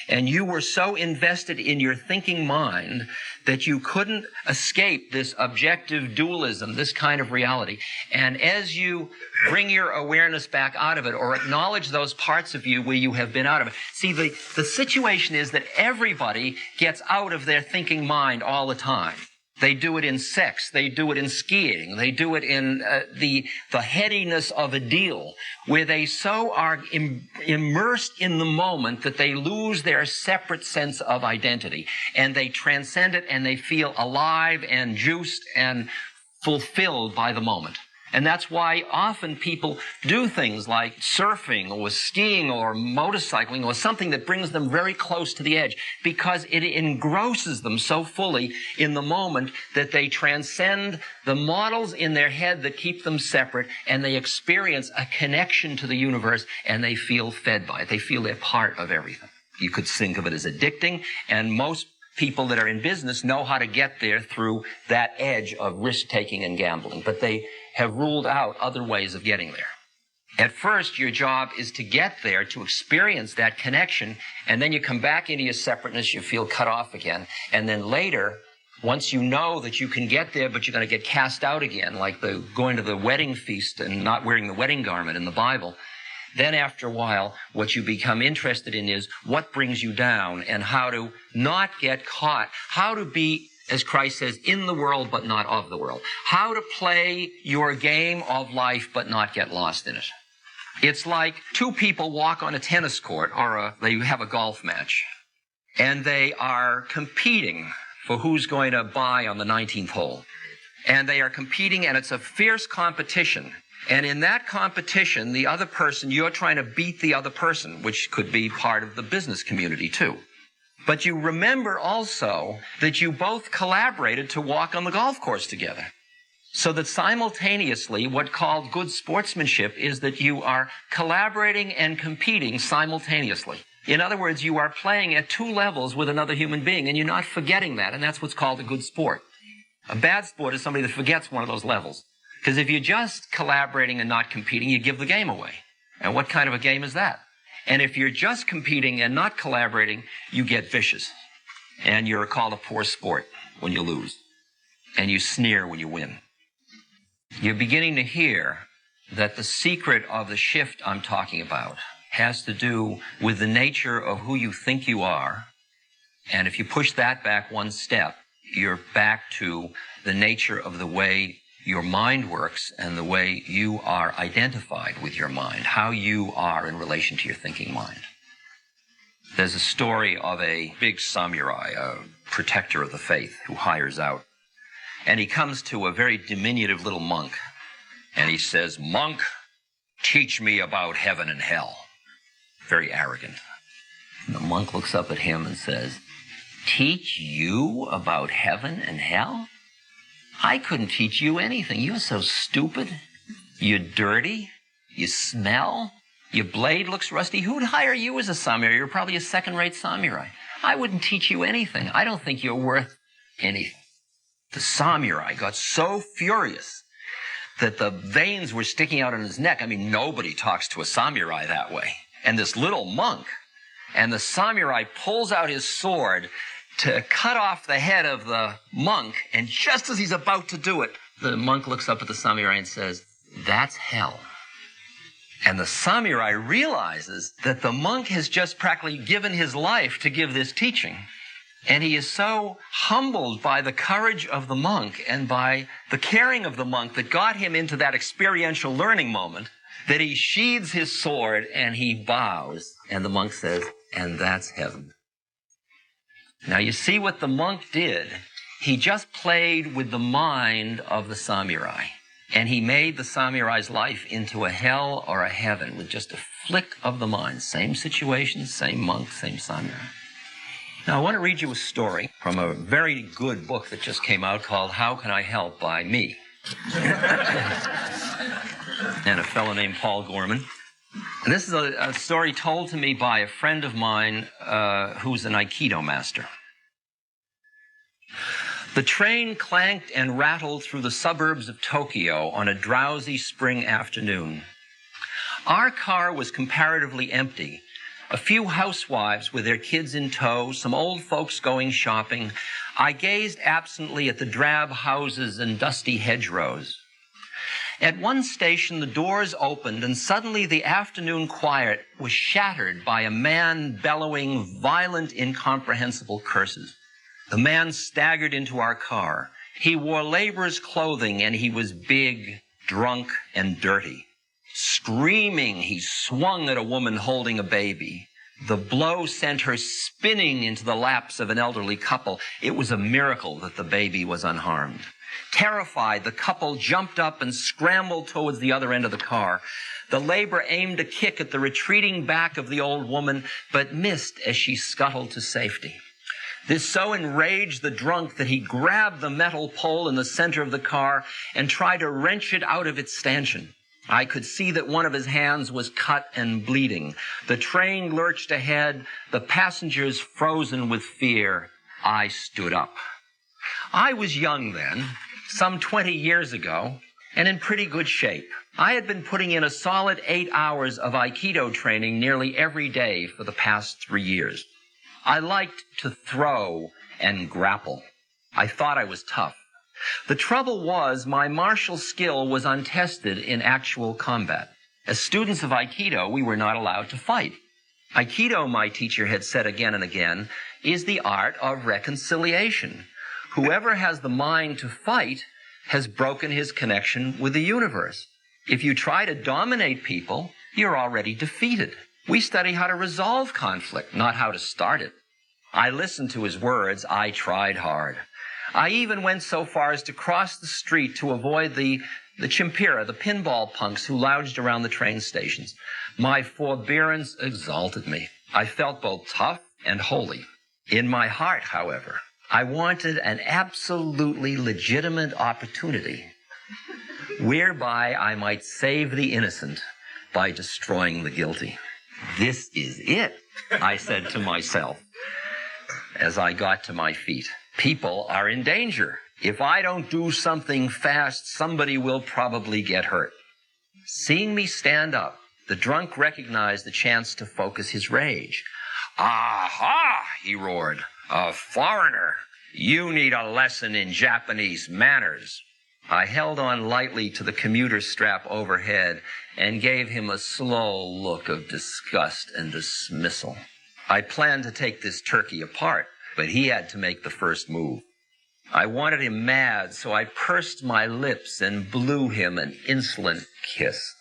And you were so invested in your thinking mind that you couldn't escape this objective dualism, this kind of reality. And as you bring your awareness back out of it or acknowledge those parts of you where you have been out of it. See, the situation is that everybody gets out of their thinking mind all the time. They do it in sex. They do it in skiing. They do it in the headiness of a deal, where they so are immersed in the moment that they lose their separate sense of identity. And they transcend it and they feel alive and juiced and fulfilled by the moment. And that's why often people do things like surfing or skiing or motorcycling or something that brings them very close to the edge, because it engrosses them so fully in the moment that they transcend the models in their head that keep them separate, and they experience a connection to the universe and they feel fed by it. They feel they're part of everything. You could think of it as addicting, and most people that are in business know how to get there through that edge of risk-taking and gambling, but they have ruled out other ways of getting there. At first, your job is to get there, to experience that connection, and then you come back into your separateness, you feel cut off again, and then later, once you know that you can get there, but you're going to get cast out again, like the going to the wedding feast and not wearing the wedding garment in the Bible, then after a while, what you become interested in is what brings you down and how to not get caught, how to be, as Christ says, in the world but not of the world, how to play your game of life but not get lost in it. It's like two people walk on a tennis court or they have a golf match, and they are competing for who's going to buy on the 19th hole. And they are competing, and it's a fierce competition. And in that competition, the other person, you're trying to beat the other person, which could be part of the business community too. But you remember also that you both collaborated to walk on the golf course together. So that simultaneously, what called good sportsmanship is that you are collaborating and competing simultaneously. In other words, you are playing at two levels with another human being, and you're not forgetting that, and that's what's called a good sport. A bad sport is somebody that forgets one of those levels. Because if you're just collaborating and not competing, you give the game away. And what kind of a game is that? And if you're just competing and not collaborating, you get vicious. And you're called a poor sport when you lose. And you sneer when you win. You're beginning to hear that the secret of the shift I'm talking about has to do with the nature of who you think you are. And if you push that back one step, you're back to the nature of the way your mind works and the way you are identified with your mind, how you are in relation to your thinking mind. There's a story of a big samurai, a protector of the faith, who hires out. And he comes to a very diminutive little monk, and he says, "Monk, teach me about heaven and hell." Very arrogant. And the monk looks up at him and says, "Teach you about heaven and hell? I couldn't teach you anything. You're so stupid. You're dirty. You smell. Your blade looks rusty. Who'd hire you as a samurai? You're probably a second-rate samurai. I wouldn't teach you anything. I don't think you're worth anything." The samurai got so furious that the veins were sticking out on his neck. I mean, nobody talks to a samurai that way. And this little monk, and the samurai pulls out his sword to cut off the head of the monk, and just as he's about to do it, the monk looks up at the samurai and says, "That's hell." And the samurai realizes that the monk has just practically given his life to give this teaching. And he is so humbled by the courage of the monk and by the caring of the monk that got him into that experiential learning moment that he sheathes his sword and he bows. And the monk says, "And that's heaven." Now you see what the monk did. He just played with the mind of the samurai. And he made the samurai's life into a hell or a heaven with just a flick of the mind. Same situation, same monk, same samurai. Now, I want to read you a story from a very good book that just came out called How Can I Help by me. And a fellow named Paul Gorman. And this is a story told to me by a friend of mine who's an Aikido master. The train clanked and rattled through the suburbs of Tokyo on a drowsy spring afternoon. Our car was comparatively empty. A few housewives with their kids in tow, some old folks going shopping. I gazed absently at the drab houses and dusty hedgerows. At one station, the doors opened, and suddenly the afternoon quiet was shattered by a man bellowing violent, incomprehensible curses. The man staggered into our car. He wore laborer's clothing, and he was big, drunk, and dirty. Screaming, he swung at a woman holding a baby. The blow sent her spinning into the laps of an elderly couple. It was a miracle that the baby was unharmed. Terrified, the couple jumped up and scrambled towards the other end of the car. The laborer aimed a kick at the retreating back of the old woman, but missed as she scuttled to safety. This so enraged the drunk that he grabbed the metal pole in the center of the car and tried to wrench it out of its stanchion. I could see that one of his hands was cut and bleeding. The train lurched ahead, the passengers frozen with fear. I stood up. I was young then, some 20 years ago, and in pretty good shape. I had been putting in a solid 8 hours of Aikido training nearly every day for the past 3 years. I liked to throw and grapple. I thought I was tough. The trouble was my martial skill was untested in actual combat. As students of Aikido, we were not allowed to fight. Aikido, my teacher had said again and again, is the art of reconciliation. Whoever has the mind to fight has broken his connection with the universe. If you try to dominate people, you're already defeated. We study how to resolve conflict, not how to start it. I listened to his words. I tried hard. I even went so far as to cross the street to avoid the chimpira, the pinball punks who lounged around the train stations. My forbearance exalted me. I felt both tough and holy. In my heart, however, I wanted an absolutely legitimate opportunity whereby I might save the innocent by destroying the guilty. This is it, I said to myself as I got to my feet. People are in danger. If I don't do something fast, somebody will probably get hurt. Seeing me stand up, the drunk recognized the chance to focus his rage. "Aha!" he roared. "A foreigner! You need a lesson in Japanese manners." I held on lightly to the commuter strap overhead and gave him a slow look of disgust and dismissal. I planned to take this turkey apart, but he had to make the first move. I wanted him mad, so I pursed my lips and blew him an insolent kiss.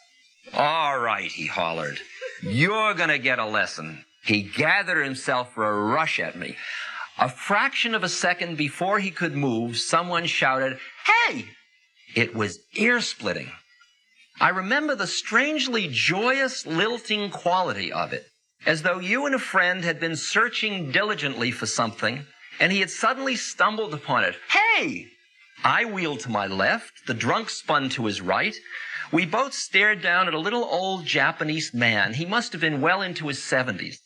"All right," he hollered. "You're gonna get a lesson." He gathered himself for a rush at me. A fraction of a second before he could move, someone shouted, "Hey!" It was ear-splitting. I remember the strangely joyous, lilting quality of it, as though you and a friend had been searching diligently for something, and he had suddenly stumbled upon it. "Hey!" I wheeled to my left. The drunk spun to his right. We both stared down at a little old Japanese man. He must have been well into his 70s.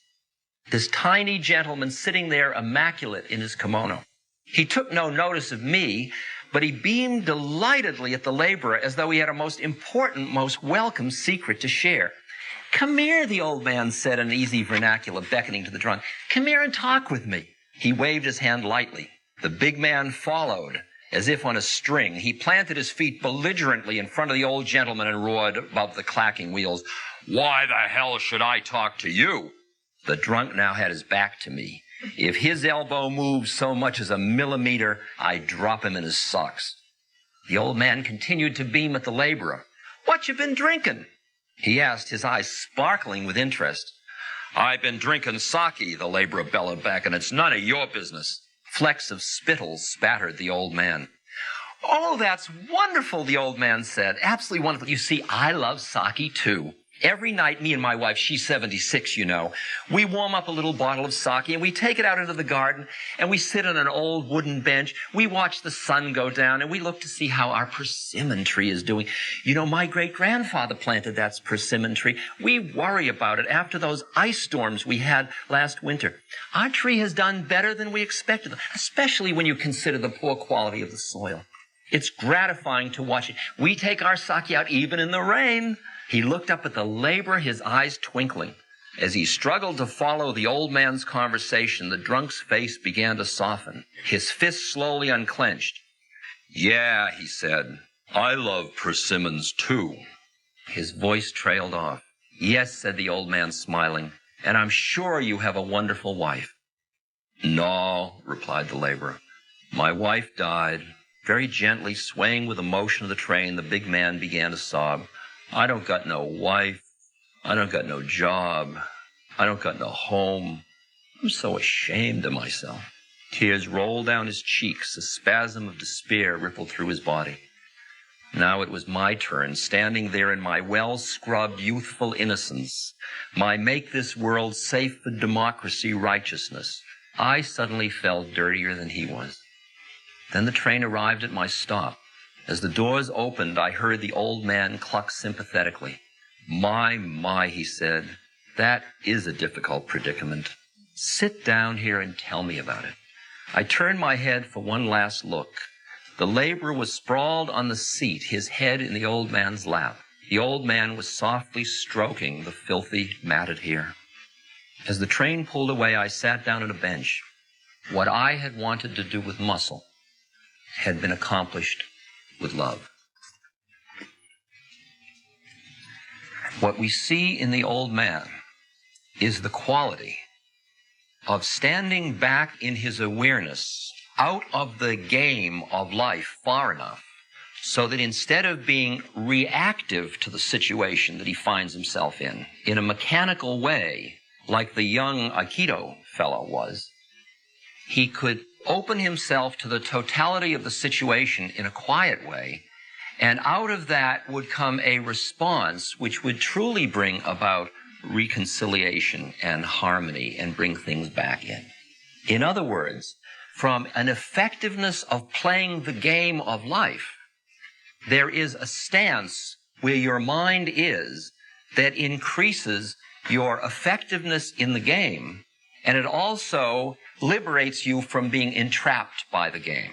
This tiny gentleman sitting there immaculate in his kimono. He took no notice of me, but he beamed delightedly at the laborer as though he had a most important, most welcome secret to share. "Come here," the old man said in easy vernacular, beckoning to the drunk. "Come here and talk with me." He waved his hand lightly. The big man followed, as if on a string. He planted his feet belligerently in front of the old gentleman and roared above the clacking wheels, "Why the hell should I talk to you?" The drunk now had his back to me. If his elbow moved so much as a millimeter, I'd drop him in his socks. The old man continued to beam at the laborer. "What you been drinking?" he asked, his eyes sparkling with interest. "I've been drinking sake," the laborer bellowed back, "and it's none of your business." Flecks of spittle spattered the old man. "Oh, that's wonderful," the old man said. "Absolutely wonderful. You see, I love sake too. Every night, me and my wife, she's 76, you know, we warm up a little bottle of sake and we take it out into the garden and we sit on an old wooden bench. We watch the sun go down and we look to see how our persimmon tree is doing. You know, my great-grandfather planted that persimmon tree. We worry about it after those ice storms we had last winter. Our tree has done better than we expected, especially when you consider the poor quality of the soil. It's gratifying to watch it. We take our sake out even in the rain." He looked up at the laborer, his eyes twinkling. As he struggled to follow the old man's conversation, the drunk's face began to soften. His fist slowly unclenched. "Yeah," he said, "I love persimmons too." His voice trailed off. "Yes," said the old man, smiling, "and I'm sure you have a wonderful wife." "No," replied the laborer. "My wife died." Very gently, swaying with the motion of the train, the big man began to sob. "I don't got no wife. I don't got no job. I don't got no home. I'm so ashamed of myself." Tears rolled down his cheeks. A spasm of despair rippled through his body. Now it was my turn, standing there in my well-scrubbed youthful innocence, my make this world safe for democracy righteousness. I suddenly felt dirtier than he was. Then the train arrived at my stop. As the doors opened, I heard the old man cluck sympathetically. My, he said, "that is a difficult predicament. Sit down here and tell me about it." I turned my head for one last look. The laborer was sprawled on the seat, his head in the old man's lap. The old man was softly stroking the filthy, matted hair. As the train pulled away, I sat down on a bench. What I had wanted to do with muscle had been accomplished with love. What we see in the old man is the quality of standing back in his awareness out of the game of life far enough so that instead of being reactive to the situation that he finds himself in a mechanical way, like the young Aikido fellow was, he could open himself to the totality of the situation in a quiet way, and out of that would come a response which would truly bring about reconciliation and harmony and bring things back in. In other words, from an effectiveness of playing the game of life, there is a stance where your mind is that increases your effectiveness in the game, and it also liberates you from being entrapped by the game.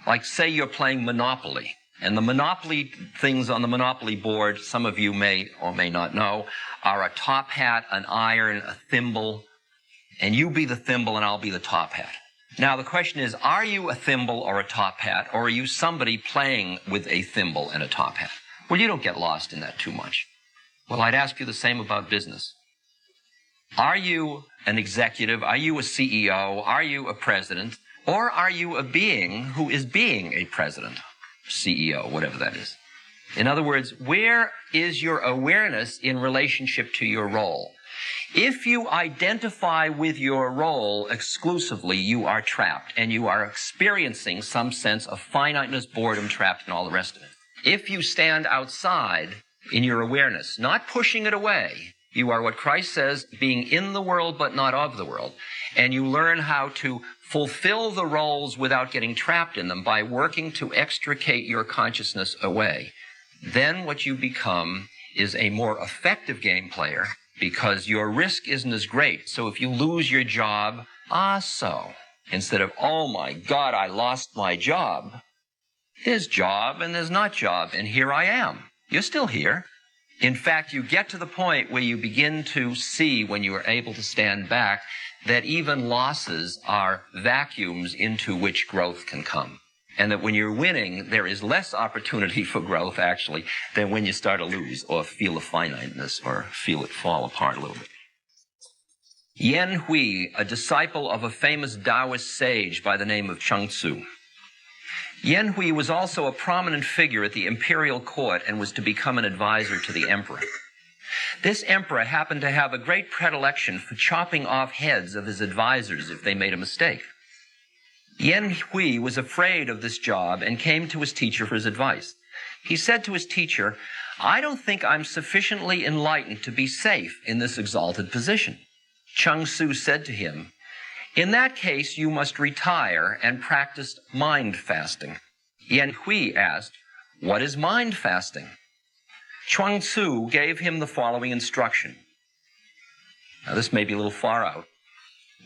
Like, say you're playing Monopoly, and the Monopoly things on the Monopoly board, some of you may or may not know, are a top hat, an iron, a thimble, and you be the thimble and I'll be the top hat. Now the question is, are you a thimble or a top hat, or are you somebody playing with a thimble and a top hat? Well, you don't get lost in that too much. Well, I'd ask you the same about business. Are you an executive? Are you a CEO? Are you a president? Or are you a being who is being a president, CEO, whatever that is? In other words, where is your awareness in relationship to your role? If you identify with your role exclusively, you are trapped, and you are experiencing some sense of finiteness, boredom, trapped, and all the rest of it. If you stand outside in your awareness, not pushing it away, you are what Christ says, being in the world but not of the world, and you learn how to fulfill the roles without getting trapped in them by working to extricate your consciousness away. Then what you become is a more effective game player, because your risk isn't as great. So if you lose your job, so, instead of, oh my God, I lost my job, there's job and there's not job, and here I am. You're still here. In fact, you get to the point where you begin to see, when you are able to stand back, that even losses are vacuums into which growth can come. And that when you're winning, there is less opportunity for growth, actually, than when you start to lose or feel a finiteness or feel it fall apart a little bit. Yen Hui, a disciple of a famous Taoist sage by the name of Chung Tzu. Yen Hui was also a prominent figure at the imperial court and was to become an advisor to the emperor. This emperor happened to have a great predilection for chopping off heads of his advisors if they made a mistake. Yen Hui was afraid of this job and came to his teacher for his advice. He said to his teacher, I don't think I'm sufficiently enlightened to be safe in this exalted position. Chung Tzu said to him, in that case, you must retire and practice mind fasting. Yen Hui asked, what is mind fasting? Chung Tzu gave him the following instruction. Now, this may be a little far out.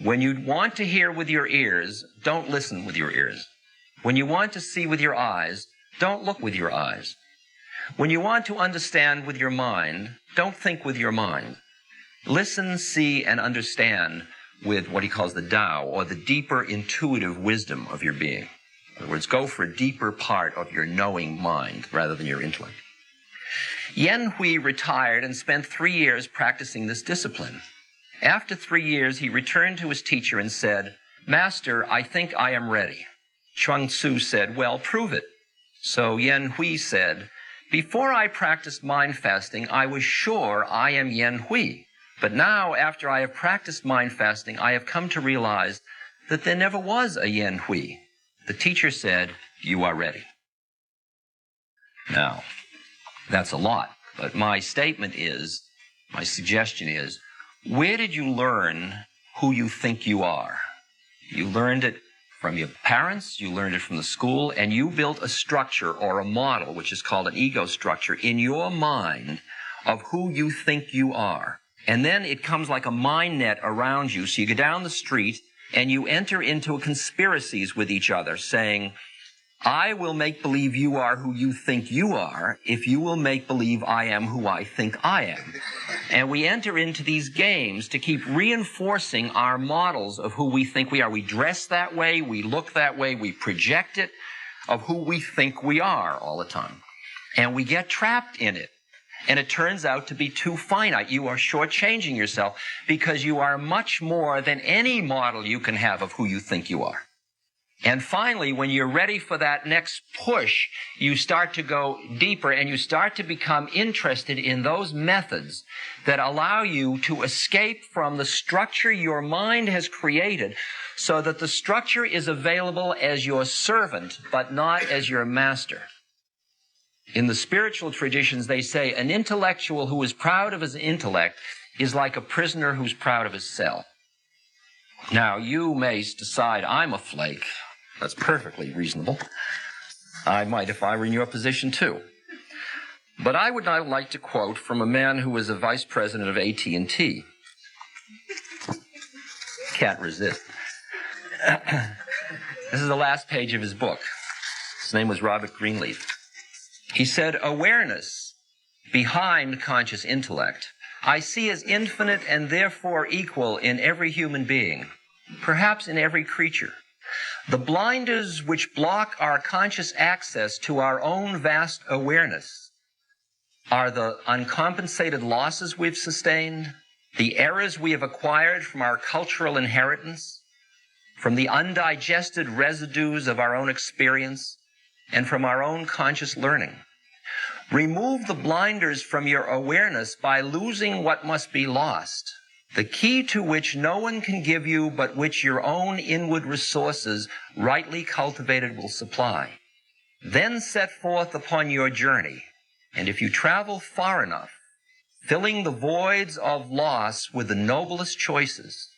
When you want to hear with your ears, don't listen with your ears. When you want to see with your eyes, don't look with your eyes. When you want to understand with your mind, don't think with your mind. Listen, see, and understand with what he calls the Tao, or the deeper intuitive wisdom of your being. In other words, go for a deeper part of your knowing mind rather than your intellect. Yen Hui retired and spent 3 years practicing this discipline. After 3 years, he returned to his teacher and said, Master, I think I am ready. Chung Tzu said, well, prove it. So Yen Hui said, before I practiced mind fasting, I was sure I am Yen Hui. But now, after I have practiced mind fasting, I have come to realize that there never was a Yen Hui. The teacher said, you are ready. Now, that's a lot, but my statement is, my suggestion is, where did you learn who you think you are? You learned it from your parents, you learned it from the school, and you built a structure or a model, which is called an ego structure, in your mind of who you think you are. And then it comes like a mine net around you. So you go down the street and you enter into conspiracies with each other, saying, I will make believe you are who you think you are if you will make believe I am who I think I am. And we enter into these games to keep reinforcing our models of who we think we are. We dress that way, we look that way, we project it of who we think we are all the time. And we get trapped in it. And it turns out to be too finite. You are shortchanging yourself because you are much more than any model you can have of who you think you are. And finally, when you're ready for that next push, you start to go deeper and you start to become interested in those methods that allow you to escape from the structure your mind has created, so that the structure is available as your servant, but not as your master. In the spiritual traditions, they say an intellectual who is proud of his intellect is like a prisoner who's proud of his cell. Now, you may decide I'm a flake. That's perfectly reasonable. I might if I were in your position, too. But I would now like to quote from a man who was a vice president of AT&T. Can't resist. This is the last page of his book. His name was Robert Greenleaf. He said, "Awareness behind conscious intellect I see as infinite and therefore equal in every human being, perhaps in every creature. The blinders which block our conscious access to our own vast awareness are the uncompensated losses we've sustained, the errors we have acquired from our cultural inheritance, from the undigested residues of our own experience, and from our own conscious learning. Remove the blinders from your awareness by losing what must be lost, the key to which no one can give you but which your own inward resources, rightly cultivated, will supply. Then set forth upon your journey, and if you travel far enough, filling the voids of loss with the noblest choices,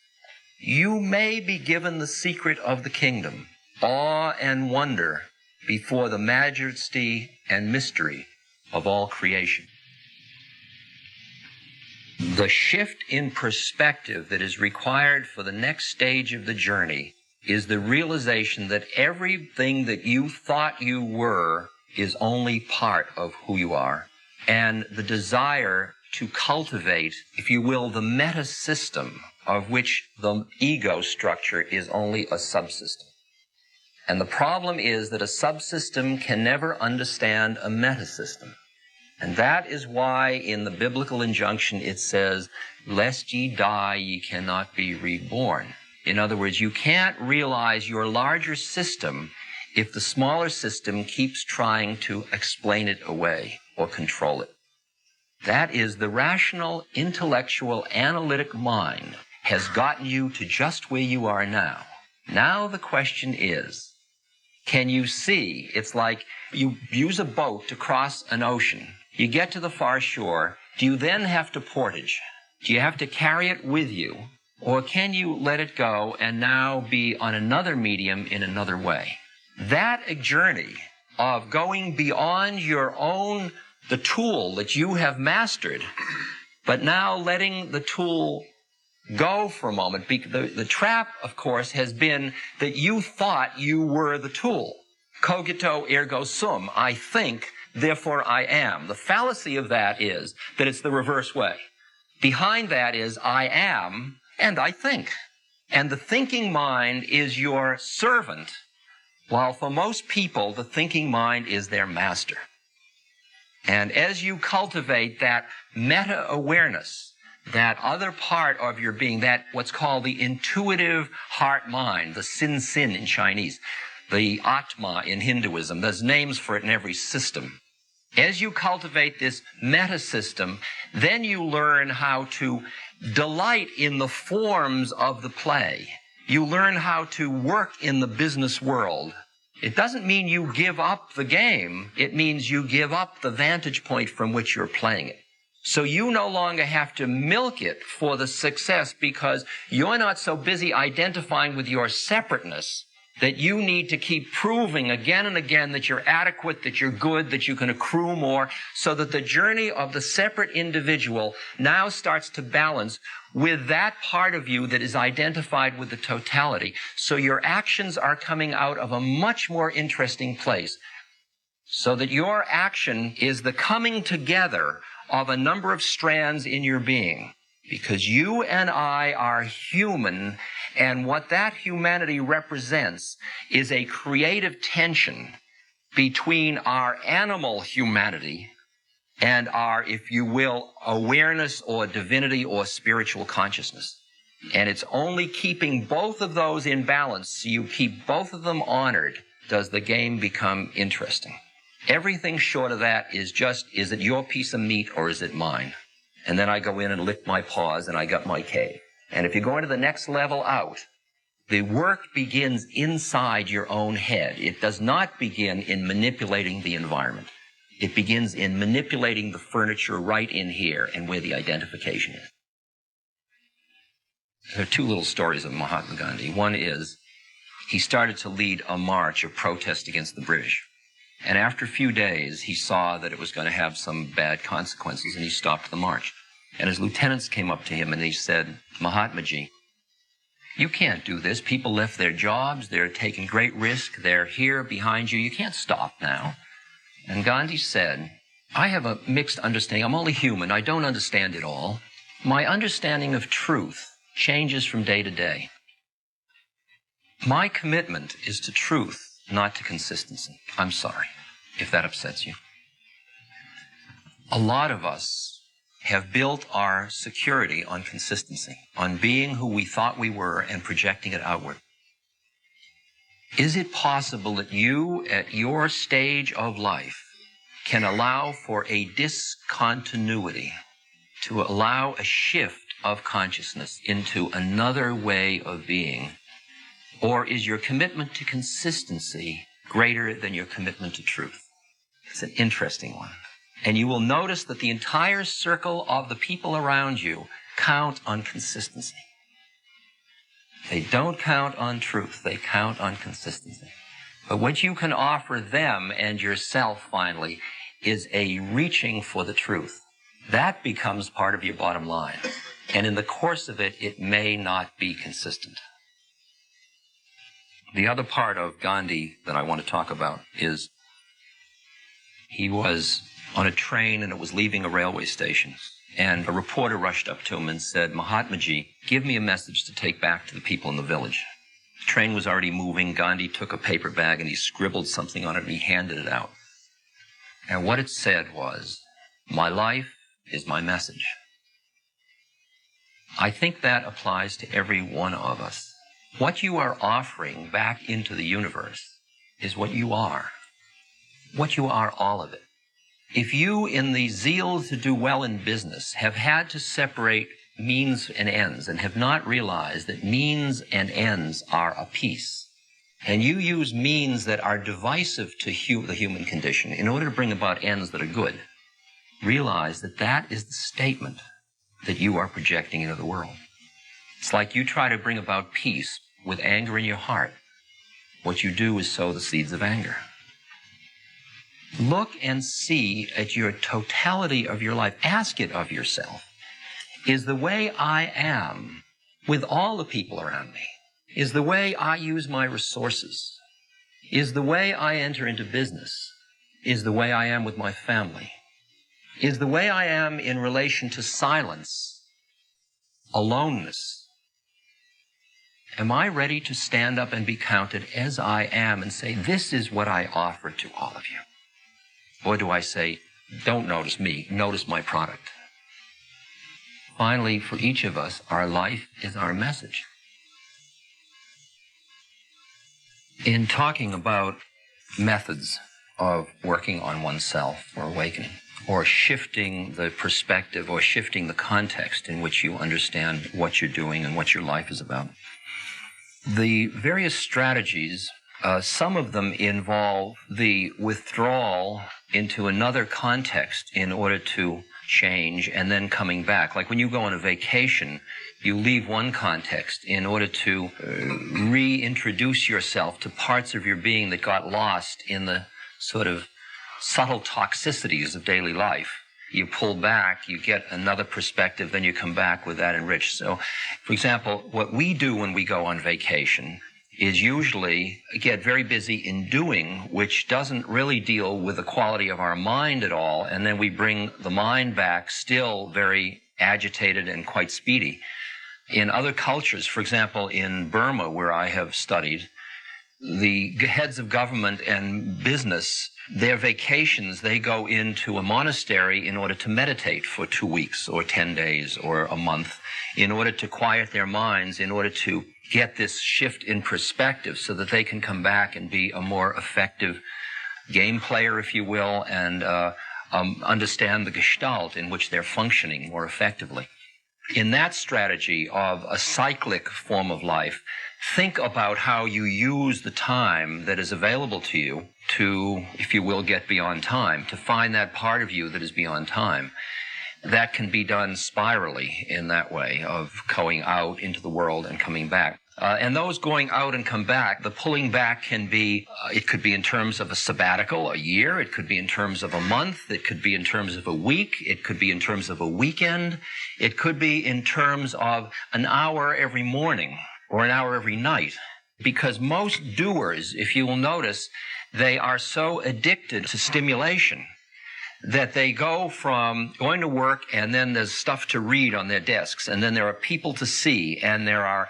you may be given the secret of the kingdom, awe and wonder before the majesty and mystery of all creation." The shift in perspective that is required for the next stage of the journey is the realization that everything that you thought you were is only part of who you are, and the desire to cultivate, if you will, the meta system of which the ego structure is only a subsystem. And the problem is that a subsystem can never understand a metasystem. And that is why in the biblical injunction it says, "Lest ye die, ye cannot be reborn." In other words, you can't realize your larger system if the smaller system keeps trying to explain it away or control it. That is, the rational, intellectual, analytic mind has gotten you to just where you are now. Now the question is, can you see? It's like you use a boat to cross an ocean. You get to the far shore. Do you then have to portage? Do you have to carry it with you? Or can you let it go and now be on another medium in another way? That journey of going beyond your own, the tool that you have mastered, but now letting the tool go for a moment. The trap, of course, has been that you thought you were the tool. Cogito ergo sum. I think, therefore I am. The fallacy of that is that it's the reverse way. Behind that is I am and I think. And the thinking mind is your servant, while for most people the thinking mind is their master. And as you cultivate that meta-awareness, that other part of your being, that what's called the intuitive heart-mind, the sin in Chinese, the Atma in Hinduism, there's names for it in every system. As you cultivate this meta-system, then you learn how to delight in the forms of the play. You learn how to work in the business world. It doesn't mean you give up the game. It means you give up the vantage point from which you're playing it. So you no longer have to milk it for the success because you're not so busy identifying with your separateness that you need to keep proving again and again that you're adequate, that you're good, that you can accrue more, so that the journey of the separate individual now starts to balance with that part of you that is identified with the totality. So your actions are coming out of a much more interesting place, so that your action is the coming together of a number of strands in your being. Because you and I are human, and what that humanity represents is a creative tension between our animal humanity and our, if you will, awareness or divinity or spiritual consciousness. And it's only keeping both of those in balance, so you keep both of them honored, does the game become interesting. Everything short of that is just, is it your piece of meat or is it mine? And then I go in and lick my paws and I got my cave. And if you go into the next level out, the work begins inside your own head. It does not begin in manipulating the environment. It begins in manipulating the furniture right in here and where the identification is. There are two little stories of Mahatma Gandhi. One is he started to lead a march of protest against the British. And after a few days, he saw that it was going to have some bad consequences, and he stopped the march. And his lieutenants came up to him and he said, Mahatmaji, you can't do this. People left their jobs. They're taking great risk. They're here behind you. You can't stop now. And Gandhi said, I have a mixed understanding. I'm only human. I don't understand it all. My understanding of truth changes from day to day. My commitment is to truth, not to consistency. I'm sorry if that upsets you. A lot of us have built our security on consistency, on being who we thought we were and projecting it outward. Is it possible that you, at your stage of life, can allow for a discontinuity, to allow a shift of consciousness into another way of being? Or is your commitment to consistency greater than your commitment to truth? It's an interesting one. And you will notice that the entire circle of the people around you count on consistency. They don't count on truth. They count on consistency. But what you can offer them and yourself, finally, is a reaching for the truth. That becomes part of your bottom line. And in the course of it, it may not be consistent. The other part of Gandhi that I want to talk about is he was on a train and it was leaving a railway station. And a reporter rushed up to him and said, Mahatmaji, give me a message to take back to the people in the village. The train was already moving. Gandhi took a paper bag and he scribbled something on it and he handed it out. And what it said was, my life is my message. I think that applies to every one of us. What you are offering back into the universe is what you are. What you are, all of it. If you, in the zeal to do well in business, have had to separate means and ends and have not realized that means and ends are a piece, and you use means that are divisive to the human condition in order to bring about ends that are good, realize that that is the statement that you are projecting into the world. It's like you try to bring about peace with anger in your heart. What you do is sow the seeds of anger. Look and see at your totality of your life. Ask it of yourself. Is the way I am with all the people around me, is the way I use my resources, is the way I enter into business, is the way I am with my family, is the way I am in relation to silence, aloneness? Am I ready to stand up and be counted as I am and say, this is what I offer to all of you? Or do I say, don't notice me, notice my product? Finally, for each of us, our life is our message. In talking about methods of working on oneself or awakening, or shifting the perspective or shifting the context in which you understand what you're doing and what your life is about, the various strategies, some of them involve the withdrawal into another context in order to change and then coming back. Like when you go on a vacation, you leave one context in order to reintroduce yourself to parts of your being that got lost in the sort of subtle toxicities of daily life. You pull back, you get another perspective, then you come back with that enriched. So, for example, what we do when we go on vacation is usually get very busy in doing, which doesn't really deal with the quality of our mind at all, and then we bring the mind back still very agitated and quite speedy. In other cultures, for example, in Burma, where I have studied, the heads of government and business, their vacations, they go into a monastery in order to meditate for 2 weeks or 10 days or a month, in order to quiet their minds, in order to get this shift in perspective so that they can come back and be a more effective game player, if you will, and understand the gestalt in which they're functioning more effectively. In that strategy of a cyclic form of life, think about how you use the time that is available to you to, if you will, get beyond time, to find that part of you that is beyond time. that can be done spirally in that way of going out into the world and coming back. And those going out and come back, the pulling back can be, it could be in terms of a sabbatical, a year. It could be in terms of a month. It could be in terms of a week. It could be in terms of a weekend. It could be in terms of an hour every morning or an hour every night. Because most doers, if you will notice, they are so addicted to stimulation that they go from going to work and then there's stuff to read on their desks and then there are people to see and there are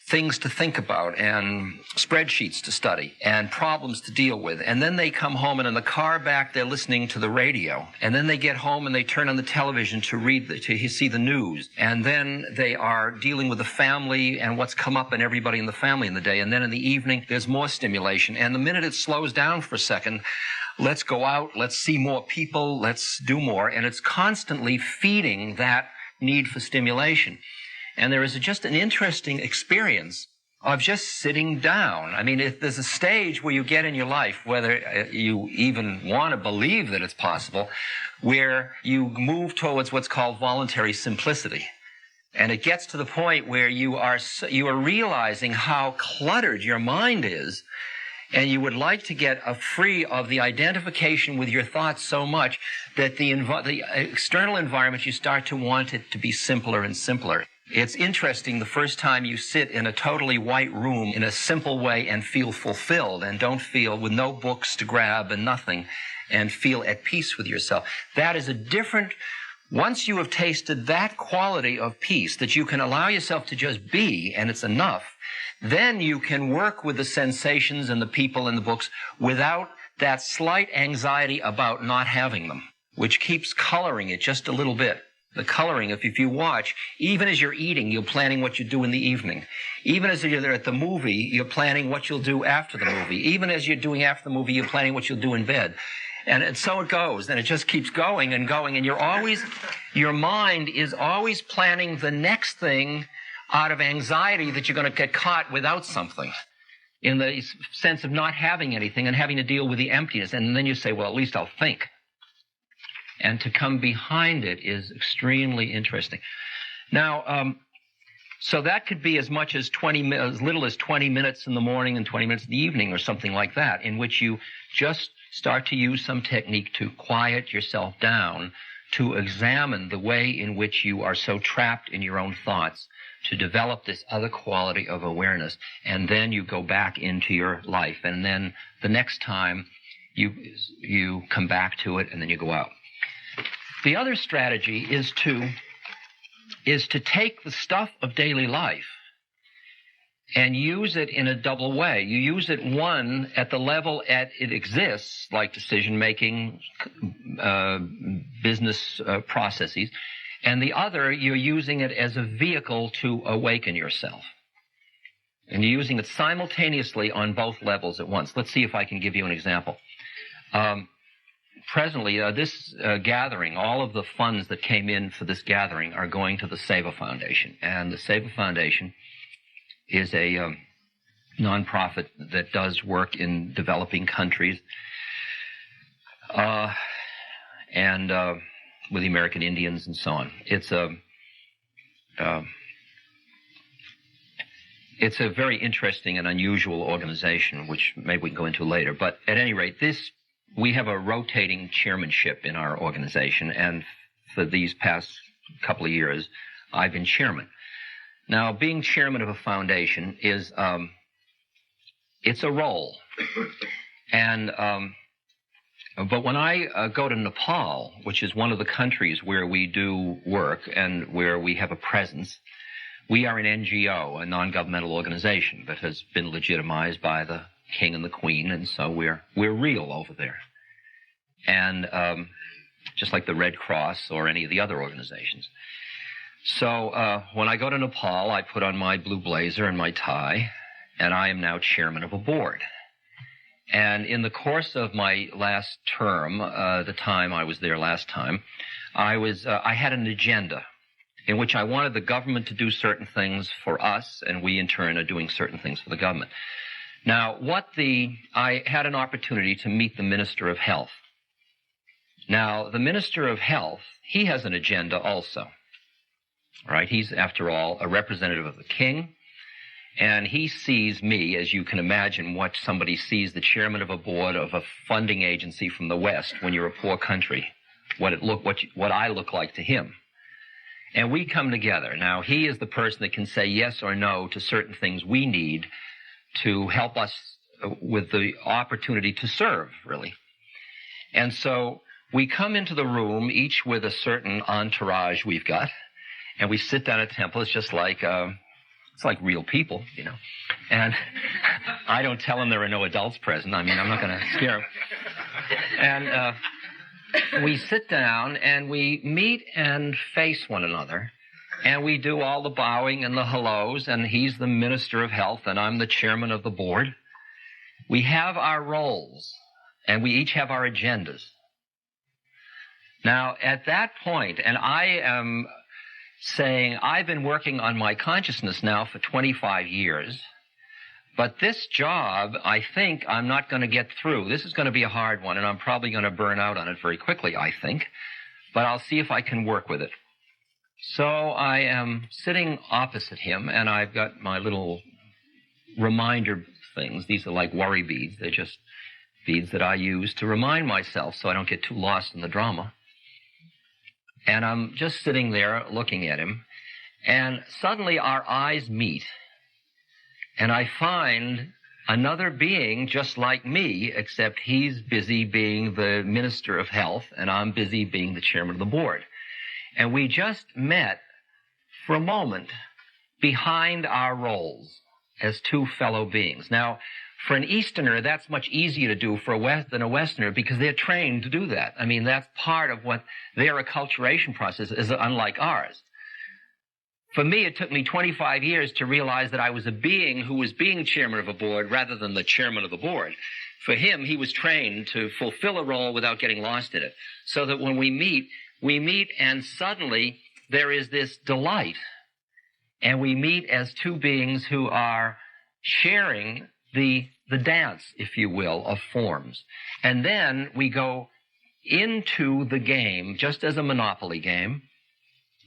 things to think about and spreadsheets to study and problems to deal with. And then they come home and in the car back they're listening to the radio. And then they get home and they turn on the television to see the news. And then they are dealing with the family and what's come up in everybody in the family in the day. And then in the evening there's more stimulation. And the minute it slows down for a second, let's go out, let's see more people, let's do more. And it's constantly feeding that need for stimulation. And there is just an interesting experience of just sitting down. I mean, if there's a stage where you get in your life, whether you even want to believe that it's possible, where you move towards what's called voluntary simplicity. And it gets to the point where you are realizing how cluttered your mind is, and you would like to get free of the identification with your thoughts so much that the external environment, you start to want it to be simpler and simpler. It's interesting the first time you sit in a totally white room in a simple way and feel fulfilled and don't feel with no books to grab and nothing and feel at peace with yourself. That is a different, once you have tasted that quality of peace, that you can allow yourself to just be and it's enough, then you can work with the sensations and the people and the books without that slight anxiety about not having them, which keeps coloring it just a little bit. The coloring, if you watch, even as you're eating, you're planning what you do in the evening. Even as you're there at the movie, you're planning what you'll do after the movie. Even as you're doing after the movie, you're planning what you'll do in bed. And so it goes, and it just keeps going and going, and your mind is always planning the next thing out of anxiety that you're going to get caught without something, in the sense of not having anything and having to deal with the emptiness. And then you say, well, at least I'll think. And to come behind it is extremely interesting. Now, so that could be as much as as little as 20 minutes in the morning and 20 minutes in the evening or something like that, in which you just start to use some technique to quiet yourself down, to examine the way in which you are so trapped in your own thoughts, to develop this other quality of awareness. And then you go back into your life. And then the next time you come back to it and then you go out. The other strategy is to take the stuff of daily life and use it in a double way. You use it, one, at the level it exists, like decision-making, business processes, and the other, you're using it as a vehicle to awaken yourself. And you're using it simultaneously on both levels at once. Let's see if I can give you an example. Presently, this gathering, all of the funds that came in for this gathering are going to the Seva Foundation. And the Seva Foundation is a nonprofit that does work in developing countries and with the American Indians and so on. It's a very interesting and unusual organization, which maybe we can go into later. But at any rate, we have a rotating chairmanship in our organization, and for these past couple of years, I've been chairman. Now, being chairman of a foundation is, it's a role. And, but when I go to Nepal, which is one of the countries where we do work and where we have a presence, we are an NGO, a non-governmental organization that has been legitimized by the King and the Queen, and so we're real over there. And just like the Red Cross or any of the other organizations. So when I go to Nepal, I put on my blue blazer and my tie, and I am now chairman of a board. And in the course of my last term, the time I was there last time, I had an agenda in which I wanted the government to do certain things for us, and we in turn are doing certain things for the government. Now, I had an opportunity to meet the Minister of Health. Now, the Minister of Health, he has an agenda also, right? He's, after all, a representative of the king, and he sees me, as you can imagine, what somebody sees the chairman of a board of a funding agency from the West when you're a poor country, what I look like to him. And we come together. Now, he is the person that can say yes or no to certain things we need to help us with the opportunity to serve, really. And so we come into the room, each with a certain entourage we've got, and we sit down at a temple. It's just like, it's like real people, you know. And I don't tell them there are no adults present. I mean, I'm not going to scare them. And we sit down and we meet and face one another, and we do all the bowing and the hellos, and he's the Minister of Health and I'm the chairman of the board. We have our roles, and we each have our agendas. Now, at that point, and I am saying I've been working on my consciousness now for 25 years, but this job, I think I'm not going to get through. This is going to be a hard one, and I'm probably going to burn out on it very quickly, I think, but I'll see if I can work with it. So I am sitting opposite him, and I've got my little reminder things. These are like worry beads. They're just beads that I use to remind myself so I don't get too lost in the drama. And I'm just sitting there looking at him, and suddenly our eyes meet, and I find another being just like me, except he's busy being the Minister of Health, and I'm busy being the chairman of the board. And we just met for a moment behind our roles as two fellow beings. Now, for an Easterner, that's much easier to do than a Westerner, because they're trained to do that. I mean, that's part of what their acculturation process is, unlike ours. For me, it took me 25 years to realize that I was a being who was being chairman of a board rather than the chairman of the board. For him, he was trained to fulfill a role without getting lost in it. So that when we meet and suddenly there is this delight. And we meet as two beings who are sharing the dance, if you will, of forms. And then we go into the game just as a Monopoly game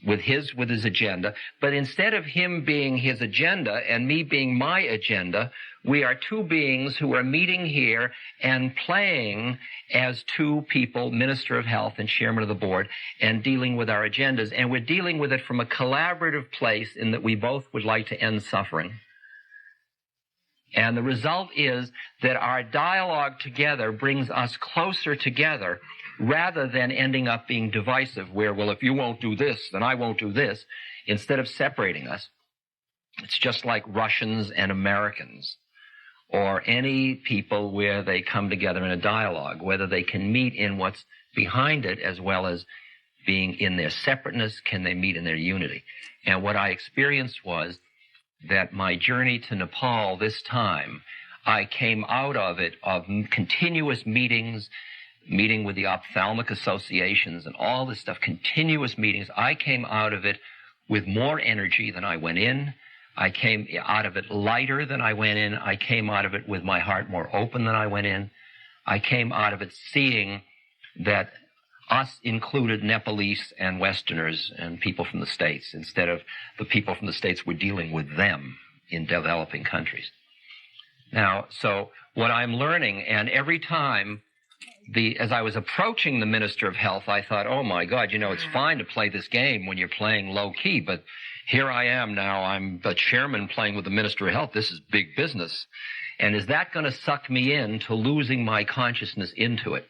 with his agenda. But instead of him being his agenda and me being my agenda, we are two beings who are meeting here and playing as two people, Minister of Health and Chairman of the Board, and dealing with our agendas. And we're dealing with it from a collaborative place in that we both would like to end suffering. And the result is that our dialogue together brings us closer together rather than ending up being divisive where, well, if you won't do this, then I won't do this, instead of separating us. It's just like Russians and Americans or any people where they come together in a dialogue, whether they can meet in what's behind it as well as being in their separateness, can they meet in their unity. And what I experienced was that my journey to Nepal this time, I came out of it of continuous meetings, meeting with the ophthalmic associations and all this stuff, continuous meetings. I came out of it with more energy than I went in. I came out of it lighter than I went in. I came out of it with my heart more open than I went in. I came out of it seeing that us included Nepalese and Westerners and people from the States, instead of the people from the States were dealing with them in developing countries. Now, so what I'm learning, and every time as I was approaching the Minister of Health, I thought, oh my God, you know, it's fine to play this game when you're playing low key, but here I am now, I'm the chairman playing with the Minister of Health. This is big business. And is that going to suck me into losing my consciousness into it?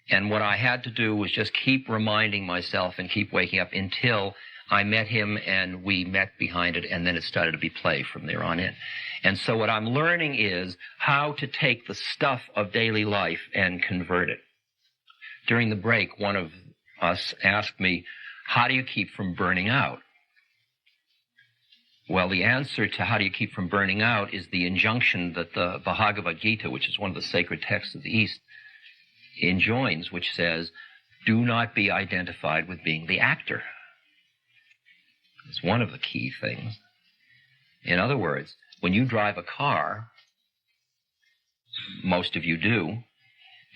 And what I had to do was just keep reminding myself and keep waking up until I met him and we met behind it, and then it started to be play from there on in. And so what I'm learning is how to take the stuff of daily life and convert it. During the break, one of us asked me, how do you keep from burning out? Well, the answer to how do you keep from burning out is the injunction that the Bhagavad Gita, which is one of the sacred texts of the East, enjoins, which says, do not be identified with being the actor. It's one of the key things. In other words, when you drive a car, most of you do,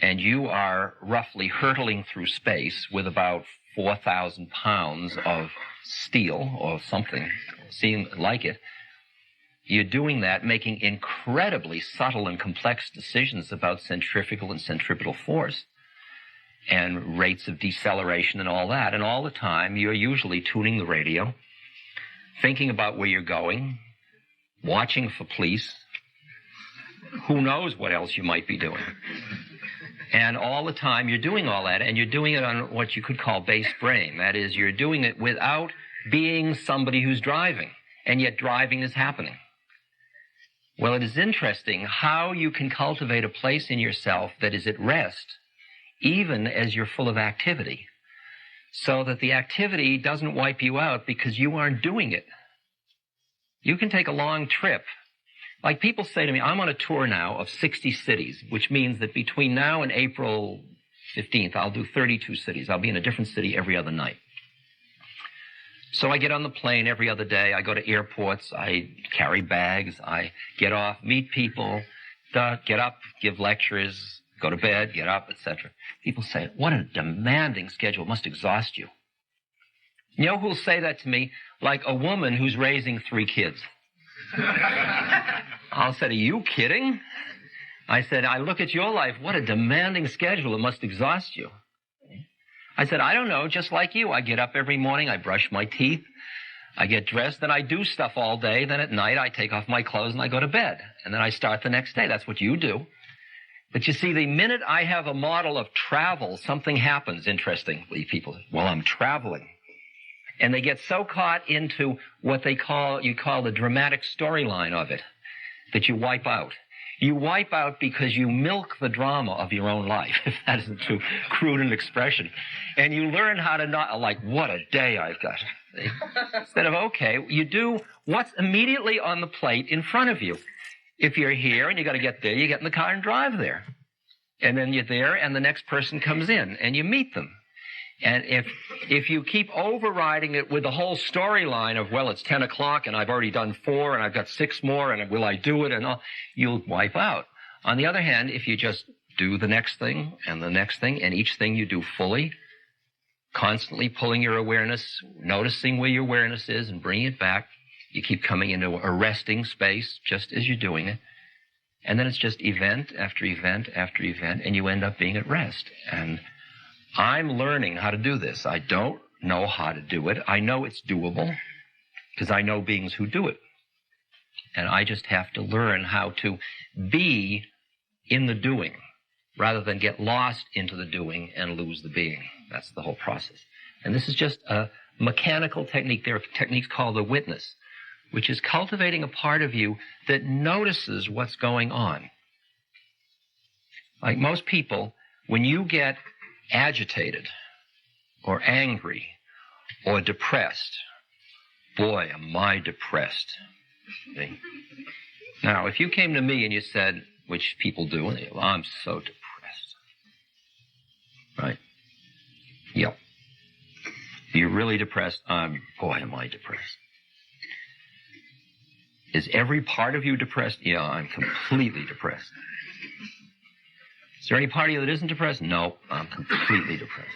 and you are roughly hurtling through space with about 4,000 pounds of steel or something, seeing like it, you're doing that, making incredibly subtle and complex decisions about centrifugal and centripetal force and rates of deceleration and all that. And all the time, you're usually tuning the radio, thinking about where you're going, watching for police. Who knows what else you might be doing? And all the time, you're doing all that, and you're doing it on what you could call base brain. That is, you're doing it without being somebody who's driving, and yet driving is happening. Well, it is interesting how you can cultivate a place in yourself that is at rest, even as you're full of activity, so that the activity doesn't wipe you out because you aren't doing it. You can take a long trip. Like people say to me, I'm on a tour now of 60 cities, which means that between now and April 15th, I'll do 32 cities. I'll be in a different city every other night. So I get on the plane every other day. I go to airports. I carry bags. I get off, meet people, get up, give lectures, go to bed, get up, etc. People say, what a demanding schedule. It must exhaust you. You know who'll say that to me? Like a woman who's raising 3 kids. I'll say, are you kidding? I said, I look at your life. What a demanding schedule. It must exhaust you. I said, I don't know, just like you. I get up every morning, I brush my teeth, I get dressed, and I do stuff all day. Then at night, I take off my clothes and I go to bed. And then I start the next day. That's what you do. But you see, the minute I have a model of travel, something happens, interestingly. People say, well, I'm traveling. And they get so caught into what you call the dramatic storyline of it, that you wipe out. You wipe out because you milk the drama of your own life, if that isn't too crude an expression. And you learn how to not, like, what a day I've got. Instead of, okay, you do what's immediately on the plate in front of you. If you're here and you got to get there, you get in the car and drive there. And then you're there and the next person comes in and you meet them. And if you keep overriding it with the whole storyline of, well, it's 10 o'clock and I've already done 4 and I've got 6 more and will I do it and all, you'll wipe out. On the other hand, if you just do the next thing and the next thing and each thing you do fully, constantly pulling your awareness, noticing where your awareness is and bringing it back, you keep coming into a resting space just as you're doing it. And then it's just event after event after event and you end up being at rest. And I'm learning how to do this. I don't know how to do it. I know it's doable because I know beings who do it. And I just have to learn how to be in the doing rather than get lost into the doing and lose the being. That's the whole process. And this is just a mechanical technique. There are techniques called the witness, which is cultivating a part of you that notices what's going on. Like most people, when you get agitated or angry or depressed, boy, am I depressed. See? Now, if you came to me and you said, which people do, and they go, I'm so depressed. Right? Yep. You're really depressed? Boy, am I depressed. Is every part of you depressed? Yeah, I'm completely depressed. Is there any part of you that isn't depressed? No, I'm completely depressed.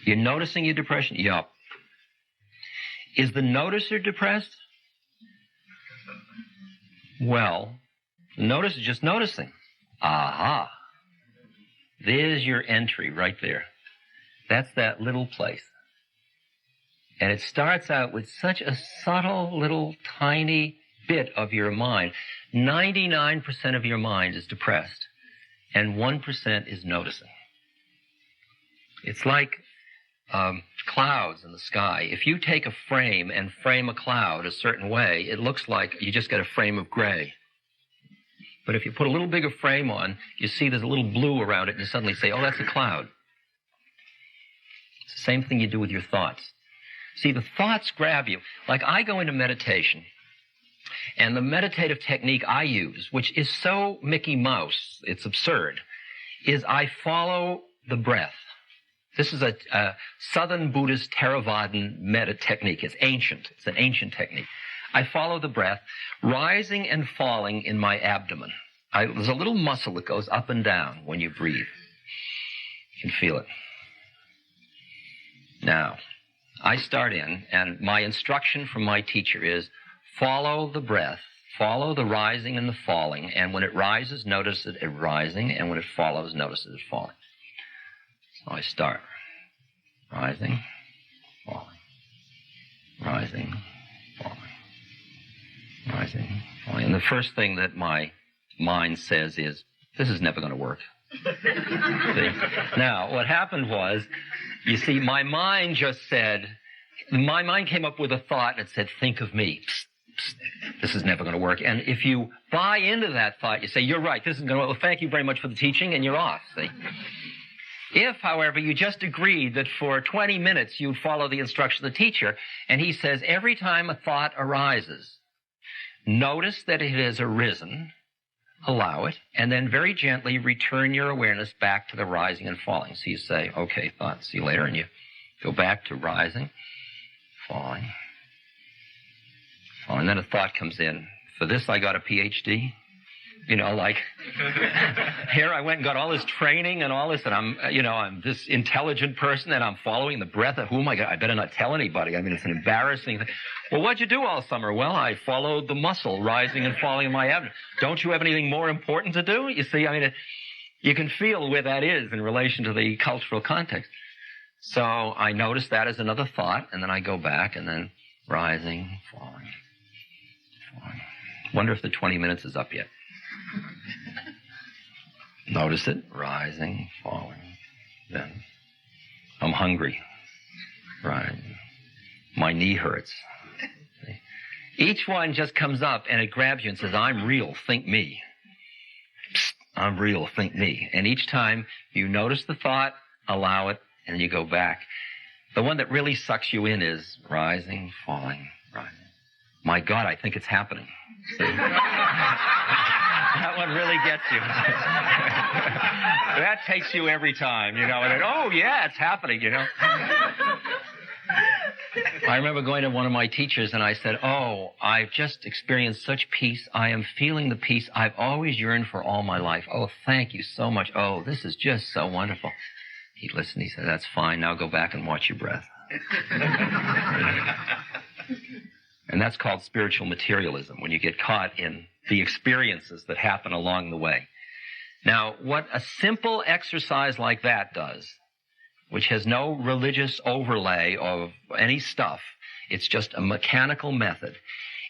You're noticing your depression? Yup. Is the noticer depressed? Well, the noticer is just noticing. Aha. There's your entry right there. That's that little place. And it starts out with such a subtle little tiny bit of your mind. 99% of your mind is depressed, and 1% is noticing. It's like clouds in the sky. If you take a frame and frame a cloud a certain way, it looks like you just get a frame of gray. But if you put a little bigger frame on, you see there's a little blue around it, and you suddenly say, oh, that's a cloud. It's the same thing you do with your thoughts. See, the thoughts grab you. Like I go into meditation, and the meditative technique I use, which is so Mickey Mouse, it's absurd, is I follow the breath. This is a Southern Buddhist Theravadan technique. It's ancient. It's an ancient technique. I follow the breath, rising and falling in my abdomen. There's a little muscle that goes up and down when you breathe. You can feel it. Now, I start in, and my instruction from my teacher is follow the breath, follow the rising and the falling, and when it rises, notice it rising, and when it follows, notice it falling. So I start. Rising, falling, rising, falling, rising, falling. And the first thing that my mind says is, this is never going to work. See? Now, what happened was, you see, my mind came up with a thought and it said, think of me. Psst, psst, this is never going to work. And if you buy into that thought, you say, you're right, this isn't going to work. Well, thank you very much for the teaching, and you're off, see? If, however, you just agreed that for 20 minutes you'd follow the instruction of the teacher, and he says every time a thought arises, notice that it has arisen, allow it, and then very gently return your awareness back to the rising and falling. So you say, okay, thought, see you later, and you go back to rising, falling, falling. And then a thought comes in. For this, I got a PhD. You know, like, here I went and got all this training and all this, and I'm this intelligent person, and I'm following the breath of, who am I going to, I better not tell anybody. I mean, it's an embarrassing thing. Well, what'd you do all summer? Well, I followed the muscle rising and falling in my abdomen. Don't you have anything more important to do? You see, I mean, you can feel where that is in relation to the cultural context. So I noticed that as another thought, and then I go back, and then rising, falling, falling. Wonder if the 20 minutes is up yet. Notice it, rising, falling. Then I'm hungry, rising. My knee hurts. Each one just comes up and it grabs you and says, I'm real, think me. Psst, I'm real, think me. And each time you notice the thought, allow it, and you go back. The one that really sucks you in is rising, falling, rising. My God, I think it's happening. See? That one really gets you. That takes you every time, you know. And oh, yeah, it's happening, you know. I remember going to one of my teachers and I said, oh, I've just experienced such peace. I am feeling the peace I've always yearned for all my life. Oh, thank you so much. Oh, this is just so wonderful. He listened. He said, that's fine. Now go back and watch your breath. And that's called spiritual materialism, when you get caught in the experiences that happen along the way. Now, what a simple exercise like that does, which has no religious overlay of any stuff, it's just a mechanical method,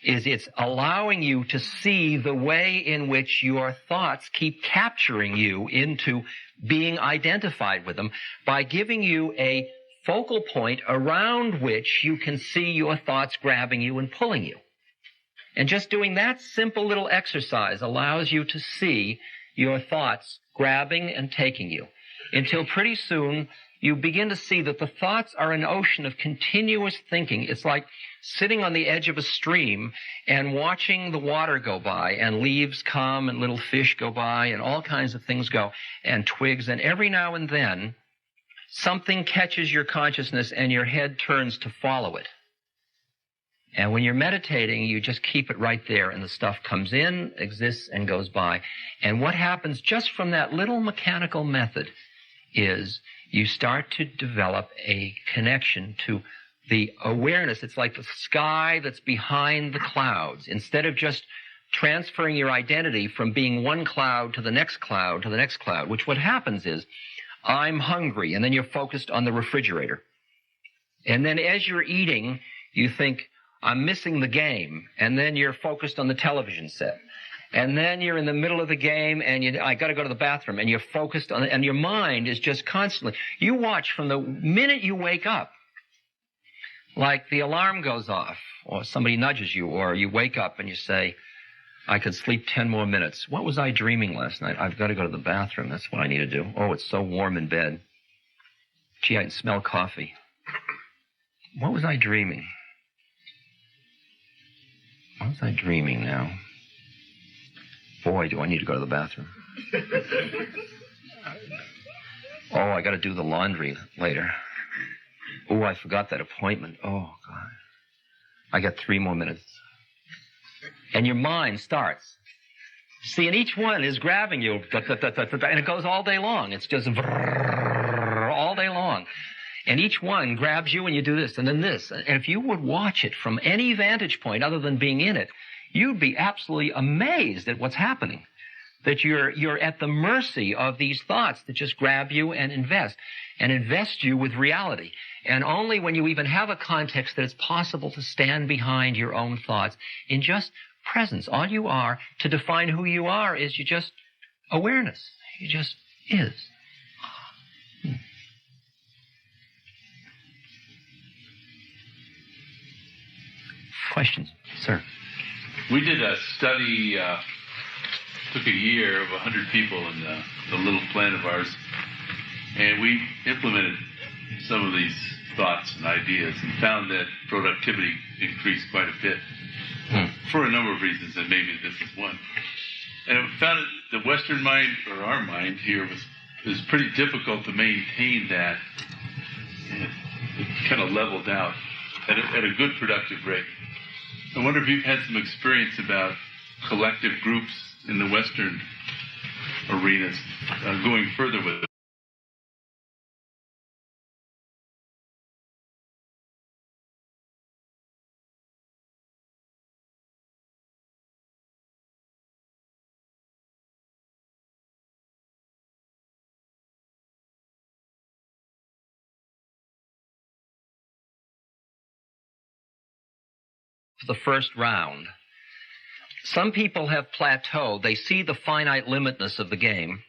is it's allowing you to see the way in which your thoughts keep capturing you into being identified with them by giving you a focal point around which you can see your thoughts grabbing you and pulling you. And just doing that simple little exercise allows you to see your thoughts grabbing and taking you, until pretty soon you begin to see that the thoughts are an ocean of continuous thinking. It's like sitting on the edge of a stream and watching the water go by, and leaves come and little fish go by and all kinds of things go, and twigs, and every now and then something catches your consciousness and your head turns to follow it. And when you're meditating, you just keep it right there, and the stuff comes in, exists, and goes by. And what happens just from that little mechanical method is you start to develop a connection to the awareness. It's like the sky that's behind the clouds. Instead of just transferring your identity from being one cloud to the next cloud to the next cloud, which what happens is, I'm hungry, and then you're focused on the refrigerator. And then as you're eating, you think, I'm missing the game, and then you're focused on the television set. And then you're in the middle of the game, and I got to go to the bathroom, and you're focused on it, and your mind is just constantly. You watch from the minute you wake up, like the alarm goes off, or somebody nudges you, or you wake up and you say, I could sleep 10 more minutes. What was I dreaming last night? I've got to go to the bathroom. That's what I need to do. Oh, it's so warm in bed. Gee, I can smell coffee. What was I dreaming? What was I dreaming now? Boy, do I need to go to the bathroom. Oh, I got to do the laundry later. Oh, I forgot that appointment. Oh, God. I got 3 more minutes. And your mind starts See, and each one is grabbing you, and it goes all day long. It's just all day long. And each one grabs you and you do this and then this. And if you would watch it from any vantage point other than being in it, you'd be absolutely amazed at what's happening. That you're at the mercy of these thoughts that just grab you and invest you with reality. And only when you even have a context that it's possible to stand behind your own thoughts in just presence. All you are, to define who you are, is you just awareness. You just is. Questions, sir? We did a study, took a year of 100 people in the little plan of ours, and we implemented some of these thoughts and ideas and found that productivity increased quite a bit for a number of reasons, and maybe this is one. And it found that the Western mind, or our mind here, was pretty difficult to maintain that. And it kind of leveled out at a good productive rate. I wonder if you've had some experience about collective groups in the Western arenas going further with it. The first round. Some people have plateaued. They see the finite limits of the game,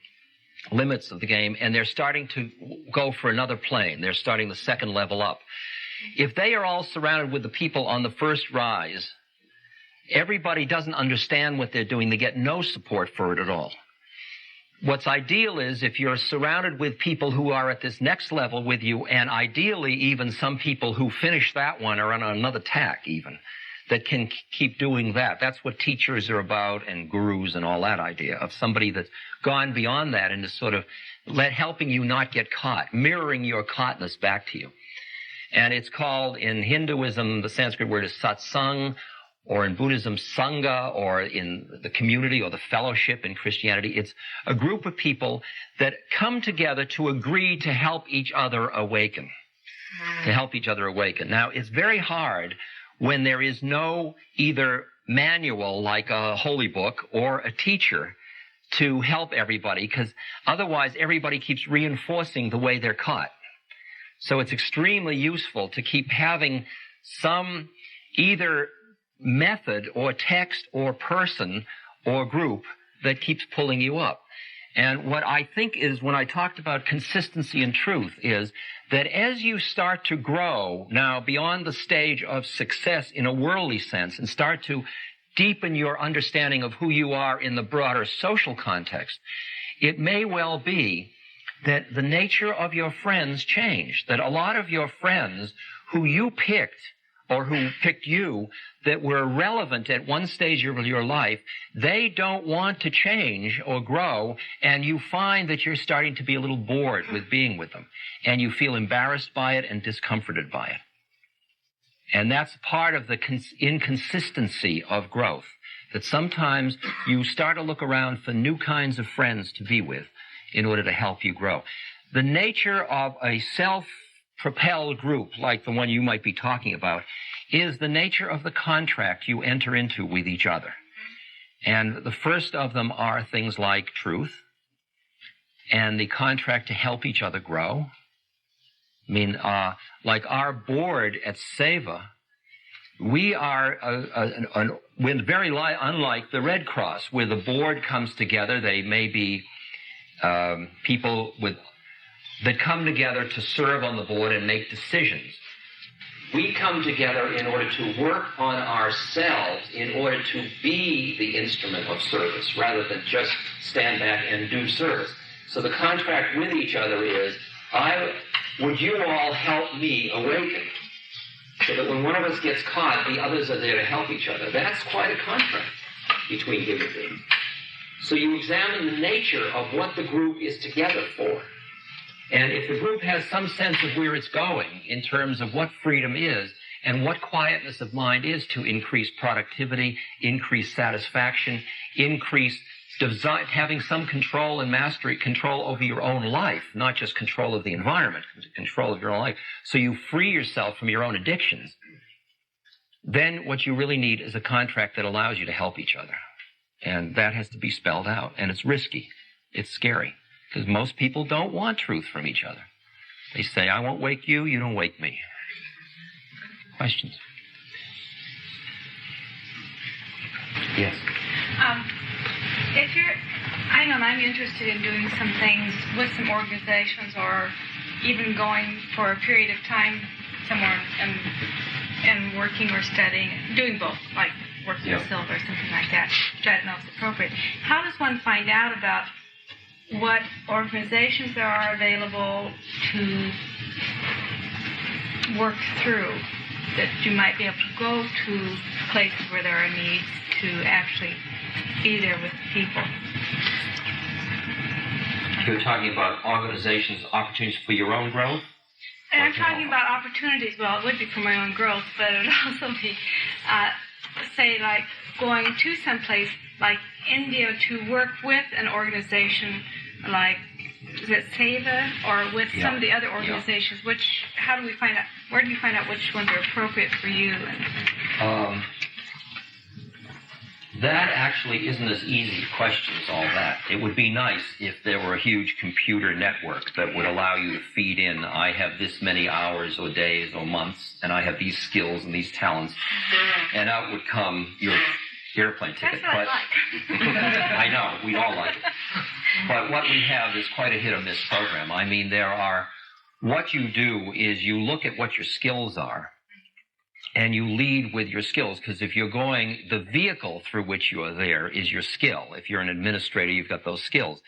and they're starting to go for another plane. They're starting the second level up. If they are all surrounded with the people on the first rise, everybody doesn't understand what they're doing. They get no support for it at all. What's ideal is if you're surrounded with people who are at this next level with you, and ideally even some people who finish that one are on another tack even, that can keep doing that. That's what teachers are about, and gurus and all that idea of somebody that's gone beyond that and is sort of helping you not get caught, mirroring your caughtness back to you. And it's called, in Hinduism, the Sanskrit word is satsang, or in Buddhism, sangha, or in the community or the fellowship in Christianity. It's a group of people that come together to agree to help each other awaken. Now, it's very hard when there is no either manual like a holy book or a teacher to help everybody, because otherwise everybody keeps reinforcing the way they're caught. So it's extremely useful to keep having some either method or text or person or group that keeps pulling you up. And what I think is, when I talked about consistency and truth, is that as you start to grow now beyond the stage of success in a worldly sense and start to deepen your understanding of who you are in the broader social context, it may well be that the nature of your friends change, that a lot of your friends who you picked or who picked you that were relevant at one stage of your life, they don't want to change or grow, and you find that you're starting to be a little bored with being with them, and you feel embarrassed by it and discomforted by it. And that's part of the inconsistency of growth, that sometimes you start to look around for new kinds of friends to be with in order to help you grow. The nature of a self-propelled group, like the one you might be talking about, is the nature of the contract you enter into with each other. And the first of them are things like truth and the contract to help each other grow. I mean, like our board at Seva, we are very unlike the Red Cross, where the board comes together. They may be people that come together to serve on the board and make decisions. We come together in order to work on ourselves, in order to be the instrument of service, rather than just stand back and do service. So the contract with each other is, would you all help me awaken? So that when one of us gets caught, the others are there to help each other. That's quite a contract between human beings. So you examine the nature of what the group is together for. And if the group has some sense of where it's going in terms of what freedom is and what quietness of mind is to increase productivity, increase satisfaction, increase having some control and mastery, control over your own life, not just control of the environment, control of your own life, so you free yourself from your own addictions, then what you really need is a contract that allows you to help each other. And that has to be spelled out. And it's risky. It's scary. Because most people don't want truth from each other. They say, I won't wake you, you don't wake me. Questions? Yes. I know I'm interested in doing some things with some organizations or even going for a period of time somewhere and working or studying, doing both, like working with silver or something like that, which I don't know if it's appropriate. How does one find out about what organizations there are available to work through, that you might be able to go to places where there are needs to actually be there with people? You're talking about organizations, opportunities for your own growth? And I'm talking about opportunities. Well, it would be for my own growth, but it would also be, say, like going to some place like India to work with an organization like, is it SEVA, or with some of the other organizations? How do we find out, where do you find out which ones are appropriate for you? That actually isn't as easy a question as all that. It would be nice if there were a huge computer network that would allow you to feed in, I have this many hours or days or months, and I have these skills and these talents, and out would come your airplane ticket. That's what I like. I know, we all like it. But what we have is quite a hit-or-miss program. I mean, what you do is you look at what your skills are, and you lead with your skills, because if you're going, the vehicle through which you are there is your skill. If you're an administrator, you've got those skills.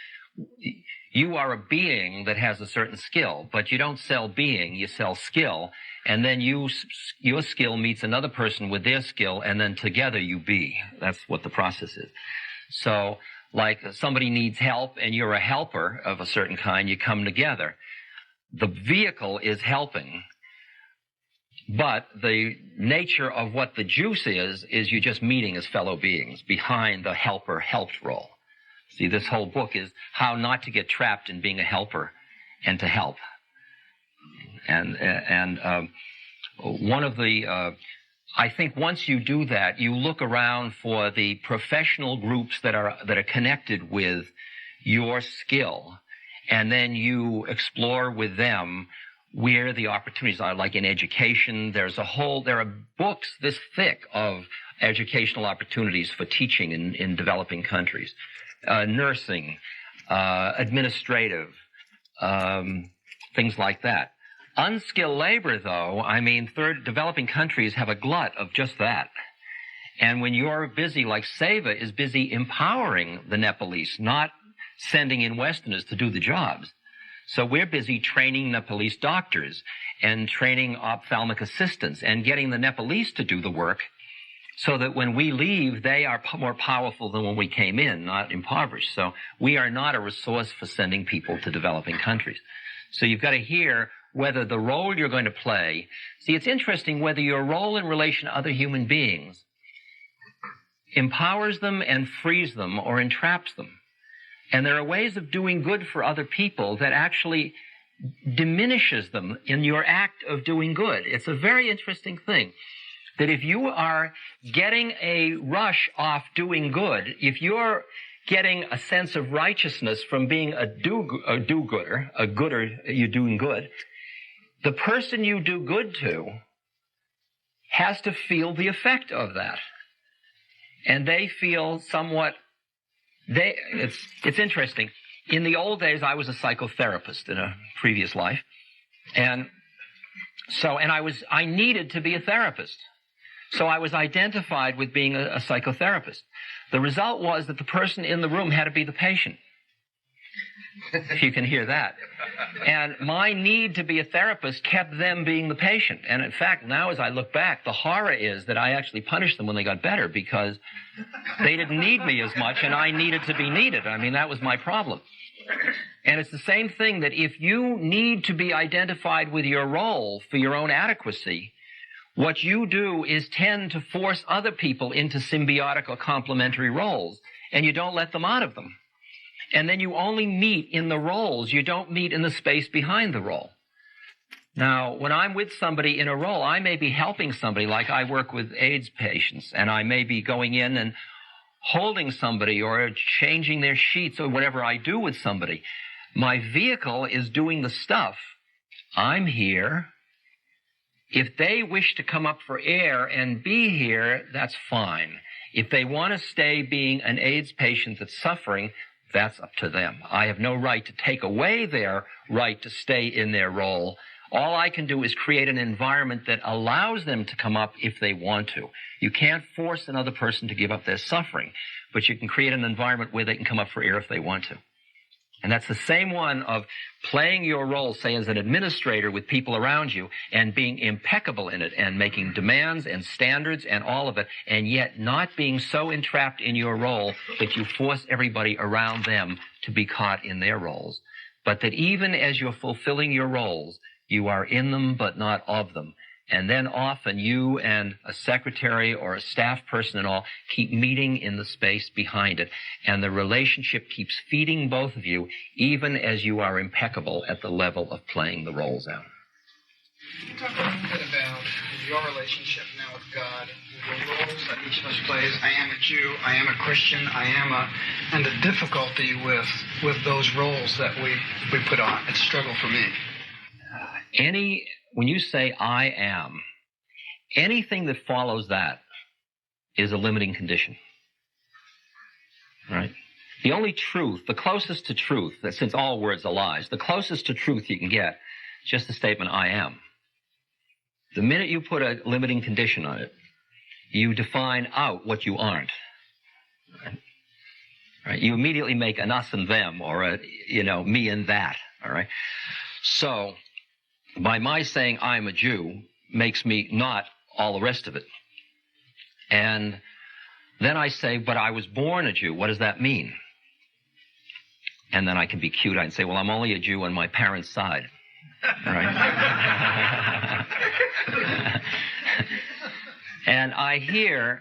You are a being that has a certain skill, but you don't sell being, you sell skill, and then your skill meets another person with their skill, and then together you be. That's what the process is. So, like somebody needs help, and you're a helper of a certain kind, you come together. The vehicle is helping, but the nature of what the juice is you're just meeting as fellow beings behind the helper-helped role. See, this whole book is how not to get trapped in being a helper and to help. And one of the, I think once you do that, you look around for the professional groups that are connected with your skill, and then you explore with them where the opportunities are. Like in education, there are books this thick of educational opportunities for teaching in developing countries. Nursing, administrative, things like that. Unskilled labor, though, I mean, developing countries have a glut of just that. And when you're busy, like SEVA is busy empowering the Nepalese, not sending in Westerners to do the jobs. So we're busy training Nepalese doctors and training ophthalmic assistants and getting the Nepalese to do the work so that when we leave, they are more powerful than when we came in, not impoverished. So we are not a resource for sending people to developing countries. So you've got to hear whether the role you're going to play. See, it's interesting whether your role in relation to other human beings empowers them and frees them or entraps them. And there are ways of doing good for other people that actually diminishes them in your act of doing good. It's a very interesting thing that if you are getting a rush off doing good, if you're getting a sense of righteousness from being a do-gooder, you're doing good, the person you do good to has to feel the effect of that. And they feel somewhat... It's interesting. In the old days, I was a psychotherapist in a previous life. And I needed to be a therapist. So I was identified with being a psychotherapist. The result was that the person in the room had to be the patient. If you can hear that. And my need to be a therapist kept them being the patient. And in fact, now as I look back, the horror is that I actually punished them when they got better because they didn't need me as much and I needed to be needed. I mean, that was my problem. And it's the same thing that if you need to be identified with your role for your own adequacy, what you do is tend to force other people into symbiotic or complementary roles. and you don't let them out of them. And then you only meet in the roles. You don't meet in the space behind the role. Now, when I'm with somebody in a role, I may be helping somebody, like I work with AIDS patients, and I may be going in and holding somebody or changing their sheets or whatever I do with somebody. My vehicle is doing the stuff. I'm here. If they wish to come up for air and be here, that's fine. If they want to stay being an AIDS patient that's suffering, that's up to them. I have no right to take away their right to stay in their role. All I can do is create an environment that allows them to come up if they want to. You can't force another person to give up their suffering, but you can create an environment where they can come up for air if they want to. And that's the same one of playing your role, say, as an administrator with people around you and being impeccable in it and making demands and standards and all of it, and yet not being so entrapped in your role that you force everybody around them to be caught in their roles. But that even as you're fulfilling your roles, you are in them but not of them. And then often you and a secretary or a staff person and all keep meeting in the space behind it. And the relationship keeps feeding both of you, even as you are impeccable at the level of playing the roles out. Talk a little bit about your relationship now with God, the roles that each of us plays. I am a Jew, I am a Christian, and the difficulty with those roles that we put on. It's a struggle for me. When you say I am, anything that follows that is a limiting condition. Right? The only truth, the closest to truth, since all words are lies, the closest to truth you can get is just the statement I am. The minute you put a limiting condition on it, you define out what you aren't. Right? You immediately make an us and them, or a, me and that. All right? So, by my saying I'm a Jew makes me not all the rest of it. And then I say, but I was born a Jew. What does that mean? And then I can be cute. I can say, well, I'm only a Jew on my parents' side. Right? And I hear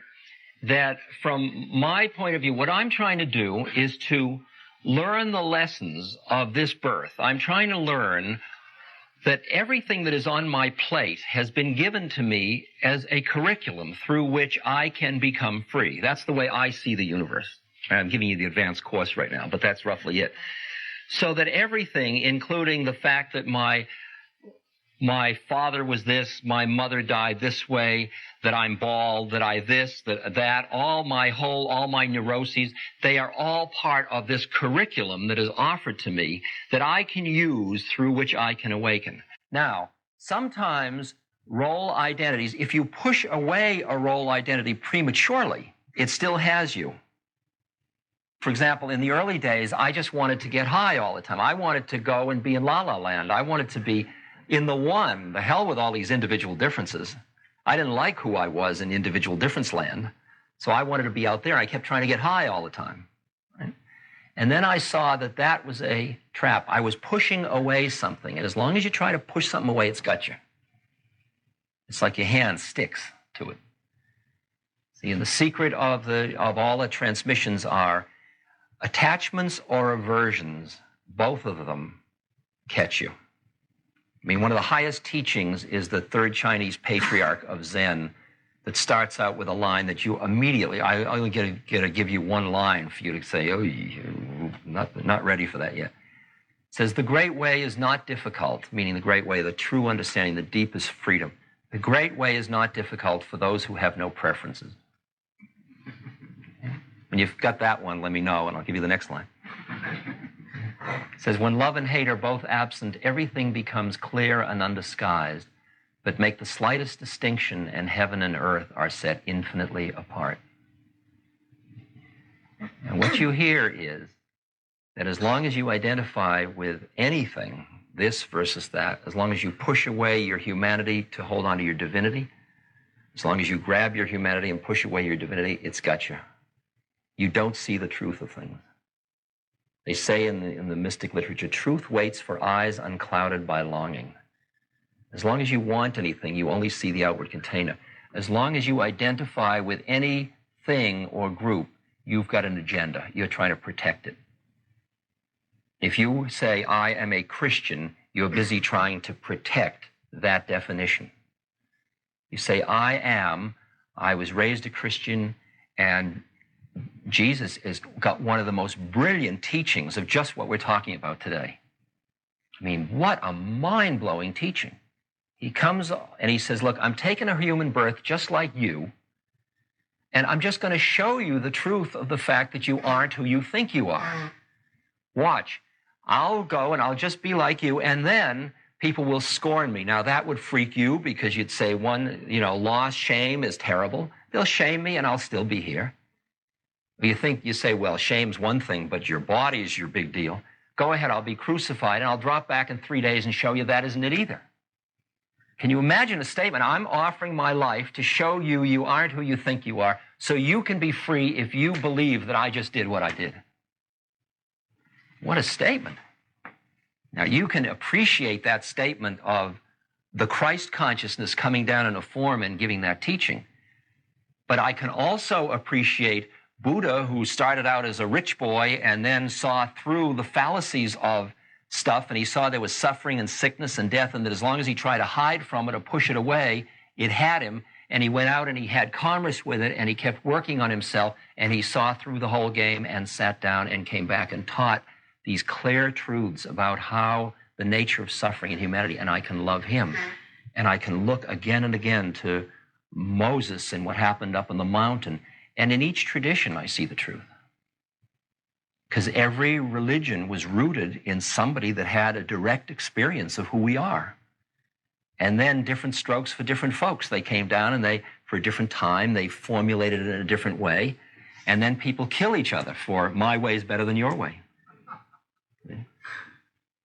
that from my point of view, what I'm trying to do is to learn the lessons of this birth. I'm trying to learn that everything that is on my plate has been given to me as a curriculum through which I can become free. That's the way I see the universe. I'm giving you the advanced course right now, but that's roughly it. So that everything, including the fact that my father was this, my mother died this way, that I'm bald, that I this, that, all my neuroses, they are all part of this curriculum that is offered to me that I can use through which I can awaken. Now, sometimes role identities, if you push away a role identity prematurely, it still has you. For example, in the early days, I just wanted to get high all the time. I wanted to go and be in La La Land. I wanted to be in the one. The hell with all these individual differences. I didn't like who I was in individual difference land, so I wanted to be out there. I kept trying to get high all the time. Right? And then I saw that that was a trap. I was pushing away something, and as long as you try to push something away, it's got you. It's like your hand sticks to it. See, and the secret of all the transmissions are attachments or aversions. Both of them catch you. I mean, one of the highest teachings is the third Chinese patriarch of Zen that starts out with a line that you immediately, I only get to give you one line for you to say, oh, you're not ready for that yet. It says, the great way is not difficult, meaning the great way, the true understanding, the deepest freedom. The great way is not difficult for those who have no preferences. When you've got that one, let me know, and I'll give you the next line. It says, when love and hate are both absent, everything becomes clear and undisguised, but make the slightest distinction, and heaven and earth are set infinitely apart. And what you hear is that as long as you identify with anything, this versus that, as long as you push away your humanity to hold on to your divinity, as long as you grab your humanity and push away your divinity, it's got you. You don't see the truth of things. They say in the mystic literature, truth waits for eyes unclouded by longing. As long as you want anything, you only see the outward container. As long as you identify with anything or group, you've got an agenda. You're trying to protect it. If you say, I am a Christian, you're busy trying to protect that definition. You say, I was raised a Christian, and Jesus has got one of the most brilliant teachings of just what we're talking about today. I mean, what a mind-blowing teaching. He comes and he says, look, I'm taking a human birth just like you, and I'm just going to show you the truth of the fact that you aren't who you think you are. Watch. I'll go and I'll just be like you, and then people will scorn me. Now, that would freak you because you'd say loss, shame is terrible. They'll shame me and I'll still be here. You say, well, shame's one thing, but your body is your big deal. Go ahead, I'll be crucified, and I'll drop back in 3 days and show you that isn't it either. Can you imagine a statement? I'm offering my life to show you you aren't who you think you are, so you can be free if you believe that I just did what I did. What a statement. Now, you can appreciate that statement of the Christ consciousness coming down in a form and giving that teaching. But I can also appreciate Buddha, who started out as a rich boy and then saw through the fallacies of stuff, and he saw there was suffering and sickness and death, and that as long as he tried to hide from it or push it away, it had him, and he went out and he had commerce with it, and he kept working on himself, and he saw through the whole game and sat down and came back and taught these clear truths about how the nature of suffering in humanity, and I can love him. And I can look again and again to Moses and what happened up on the mountain. And in each tradition, I see the truth. Because every religion was rooted in somebody that had a direct experience of who we are. And then different strokes for different folks. They came down and for a different time, they formulated it in a different way. And then people kill each other for my way is better than your way.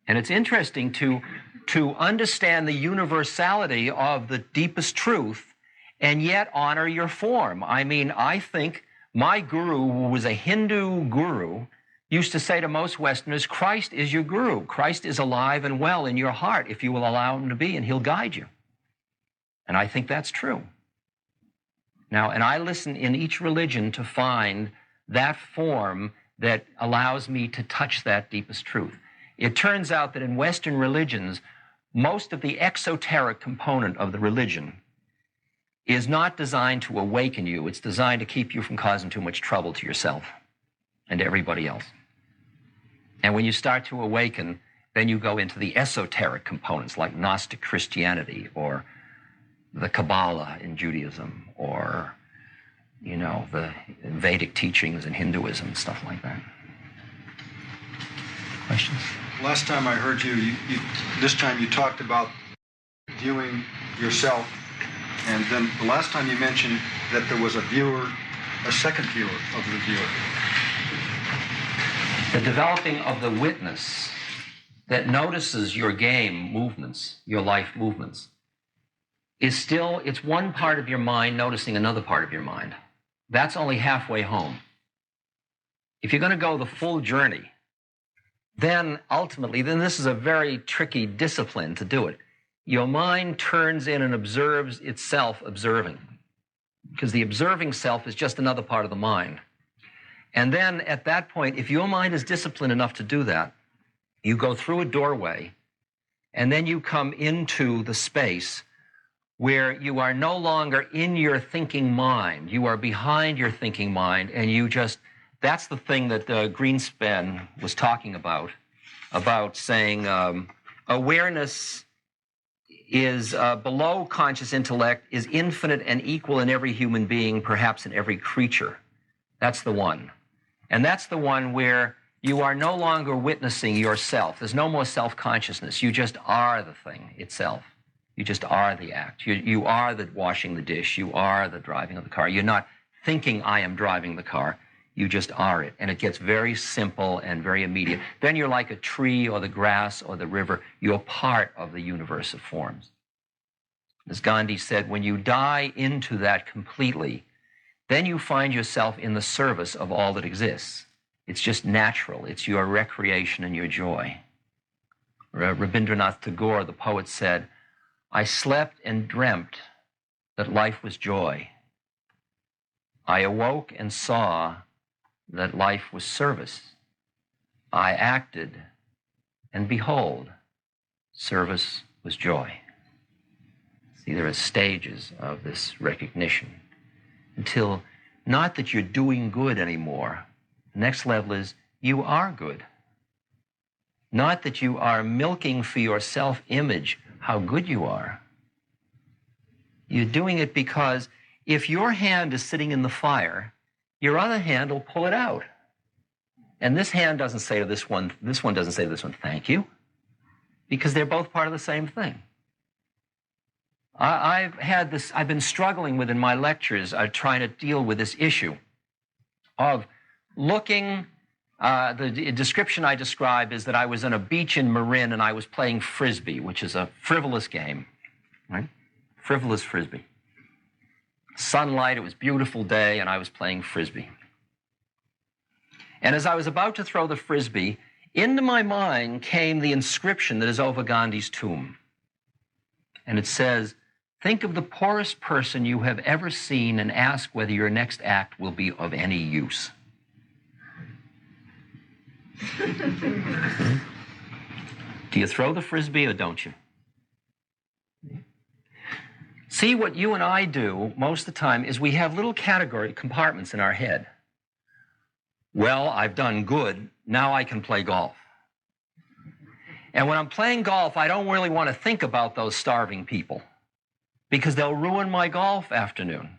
And it's interesting to understand the universality of the deepest truth and yet honor your form. I mean, I think my guru, who was a Hindu guru, used to say to most Westerners, Christ is your guru. Christ is alive and well in your heart if you will allow him to be, and he'll guide you. And I think that's true. Now, and I listen in each religion to find that form that allows me to touch that deepest truth. It turns out that in Western religions, most of the exoteric component of the religion is not designed to awaken you. It's designed to keep you from causing too much trouble to yourself and to everybody else. And when you start to awaken, then you go into the esoteric components like Gnostic Christianity or the Kabbalah in Judaism or, the Vedic teachings in Hinduism, stuff like that. Questions? Last time I heard you, this time you talked about viewing yourself, and then the last time you mentioned that there was a second viewer of the viewer. The developing of the witness that notices your game movements, your life movements, it's one part of your mind noticing another part of your mind. That's only halfway home. If you're going to go the full journey, then this is a very tricky discipline to do it. Your mind turns in and observes itself observing, because the observing self is just another part of the mind. And then at that point, if your mind is disciplined enough to do that, you go through a doorway, and then you come into the space where you are no longer in your thinking mind. You are behind your thinking mind, and that's the thing that Greenspan was talking about saying awareness is below conscious intellect, is infinite and equal in every human being, perhaps in every creature. That's the one. And that's the one where you are no longer witnessing yourself. There's no more self-consciousness. You just are the thing itself. You just are the act. You are the washing the dish. You are the driving of the car. You're not thinking I am driving the car. You just are it. And it gets very simple and very immediate. Then you're like a tree or the grass or the river. You're part of the universe of forms. As Gandhi said, when you die into that completely, then you find yourself in the service of all that exists. It's just natural. It's your recreation and your joy. Rabindranath Tagore, the poet, said, I slept and dreamt that life was joy. I awoke and saw that life was service. I acted, and behold, service was joy. See, there are stages of this recognition until not that you're doing good anymore. The next level is you are good. Not that you are milking for your self-image how good you are. You're doing it because if your hand is sitting in the fire, your other hand will pull it out. And this hand doesn't say to this one doesn't say to this one, thank you, because they're both part of the same thing. I've been struggling with in my lectures, trying to deal with this issue of looking, the description I describe is that I was on a beach in Marin and I was playing Frisbee, which is a frivolous game, right? Frivolous Frisbee. Sunlight, it was a beautiful day, and I was playing Frisbee. And as I was about to throw the Frisbee, into my mind came the inscription that is over Gandhi's tomb. And it says, think of the poorest person you have ever seen and ask whether your next act will be of any use. Do you throw the Frisbee or don't you? See, what you and I do most of the time is we have little category compartments in our head. Well, I've done good, now I can play golf. And when I'm playing golf, I don't really want to think about those starving people because they'll ruin my golf afternoon.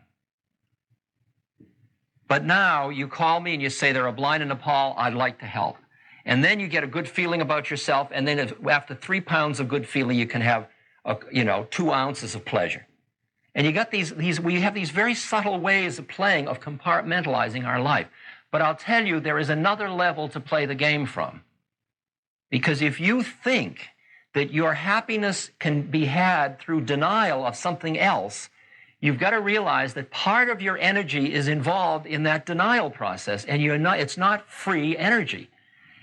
But now you call me and you say there are blind in Nepal, I'd like to help. And then you get a good feeling about yourself, and then after 3 pounds of good feeling, you can have 2 ounces of pleasure. And you got we have these very subtle ways of playing, of compartmentalizing our life. But I'll tell you, there is another level to play the game from. Because if you think that your happiness can be had through denial of something else, you've got to realize that part of your energy is involved in that denial process, and it's not free energy.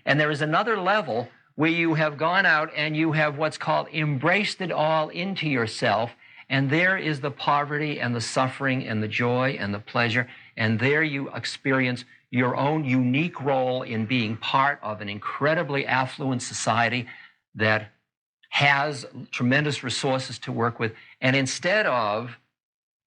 And there is another level where you have gone out and you have what's called embraced it all into yourself, and there is the poverty and the suffering and the joy and the pleasure, and there you experience your own unique role in being part of an incredibly affluent society that has tremendous resources to work with. And instead of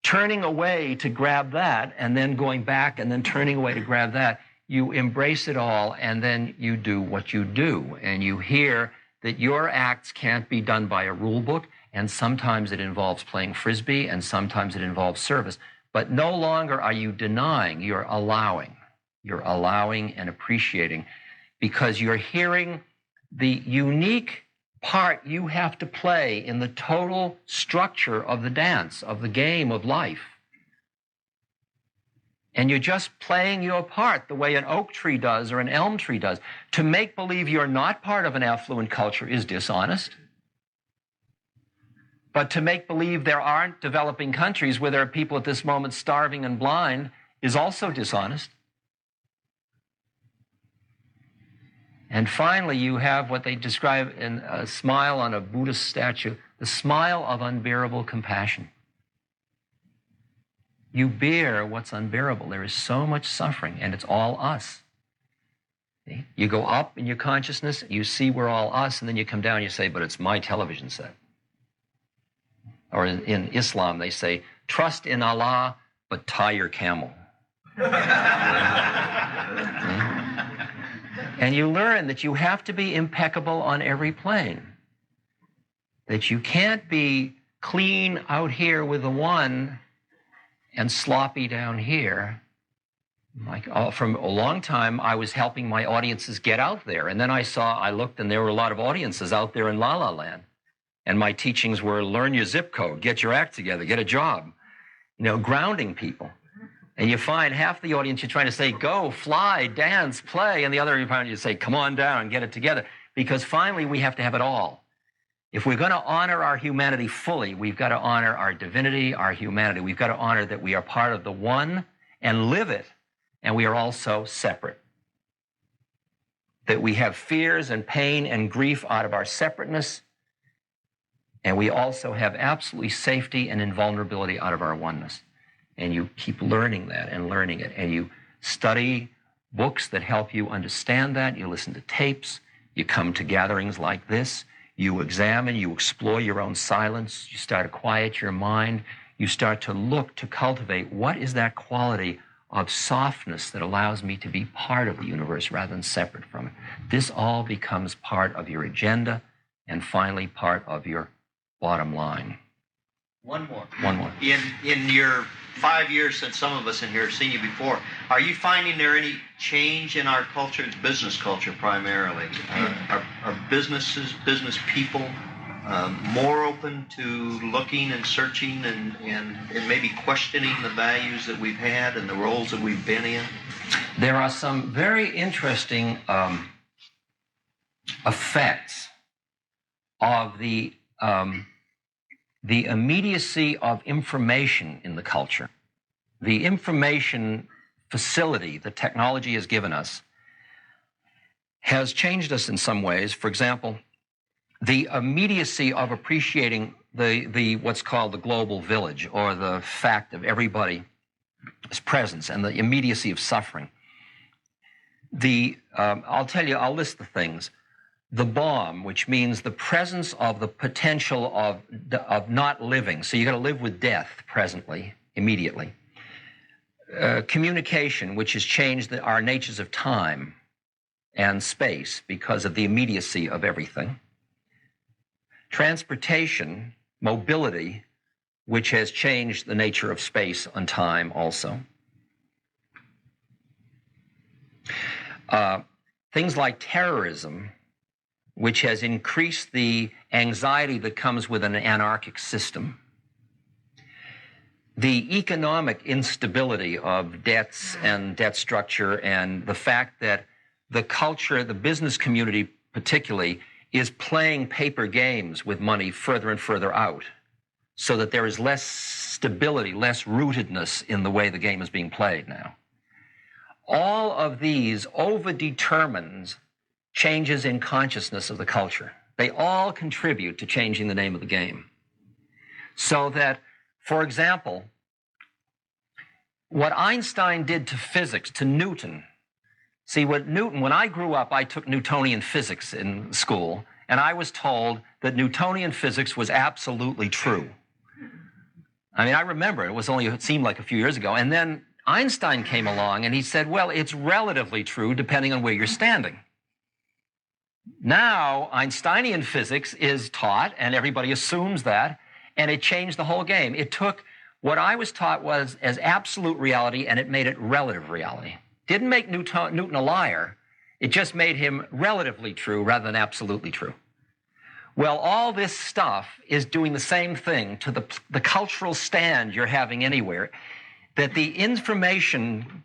turning away to grab that and then going back and then turning away to grab that, you embrace it all, and then you do what you do. And you hear that your acts can't be done by a rule book, and sometimes it involves playing Frisbee, and sometimes it involves service. But no longer are you denying, you're allowing. You're allowing and appreciating, because you're hearing the unique part you have to play in the total structure of the dance, of the game of life. And you're just playing your part the way an oak tree does or an elm tree does. To make believe you're not part of an affluent culture is dishonest. But to make believe there aren't developing countries where there are people at this moment starving and blind is also dishonest. And finally, you have what they describe in a smile on a Buddhist statue, the smile of unbearable compassion. You bear what's unbearable. There is so much suffering, and it's all us. See? You go up in your consciousness, you see we're all us, and then you come down and you say, but it's my television set. Or in Islam, they say, trust in Allah, but tie your camel. And you learn that you have to be impeccable on every plane. That you can't be clean out here with the one and sloppy down here. From a long time, I was helping my audiences get out there. And then I looked, and there were a lot of audiences out there in La La Land. And my teachings were, learn your zip code, get your act together, get a job. Grounding people. And you find half the audience, you're trying to say, go, fly, dance, play. And the other, you say, come on down and get it together. Because finally, we have to have it all. If we're going to honor our humanity fully, we've got to honor our divinity, our humanity. We've got to honor that we are part of the one and live it, and we are also separate. That we have fears and pain and grief out of our separateness, and we also have absolutely safety and invulnerability out of our oneness. And you keep learning that and learning it, and you study books that help you understand that. You listen to tapes. You come to gatherings like this. You examine, you explore your own silence. You start to quiet your mind. You start to look to cultivate what is that quality of softness that allows me to be part of the universe rather than separate from it. This all becomes part of your agenda and finally part of your bottom line. One more. One more. In your 5 years since some of us in here have seen you before, are you finding there any change in our culture? It's business culture primarily. Are business people more open to looking and searching and maybe questioning the values that we've had and the roles that we've been in? There are some very interesting effects of the immediacy of information in the culture. The information facility that technology has given us has changed us in some ways. For example, the immediacy of appreciating the what's called the global village, or the fact of everybody's presence and the immediacy of suffering. I'll list the things. The bomb, which means the presence of the potential of not living. So you got to live with death presently, immediately. Communication, which has changed our natures of time and space because of the immediacy of everything. Transportation, mobility, which has changed the nature of space and time also. Things like terrorism, which has increased the anxiety that comes with an anarchic system. The economic instability of debts and debt structure, and the fact that the culture, the business community particularly, is playing paper games with money further and further out, so that there is less stability, less rootedness in the way the game is being played now. All of these overdetermines changes in consciousness of the culture. They all contribute to changing the name of the game. So that, for example, what Einstein did to physics, to Newton. See, when I grew up, I took Newtonian physics in school, and I was told that Newtonian physics was absolutely true. I mean, I remember it seemed like a few years ago, and then Einstein came along and he said, well, it's relatively true depending on where you're standing. Now, Einsteinian physics is taught, and everybody assumes that, and it changed the whole game. It took what I was taught was as absolute reality, and it made it relative reality. Didn't make Newton a liar. It just made him relatively true rather than absolutely true. Well, all this stuff is doing the same thing to the cultural stand you're having anywhere, that the information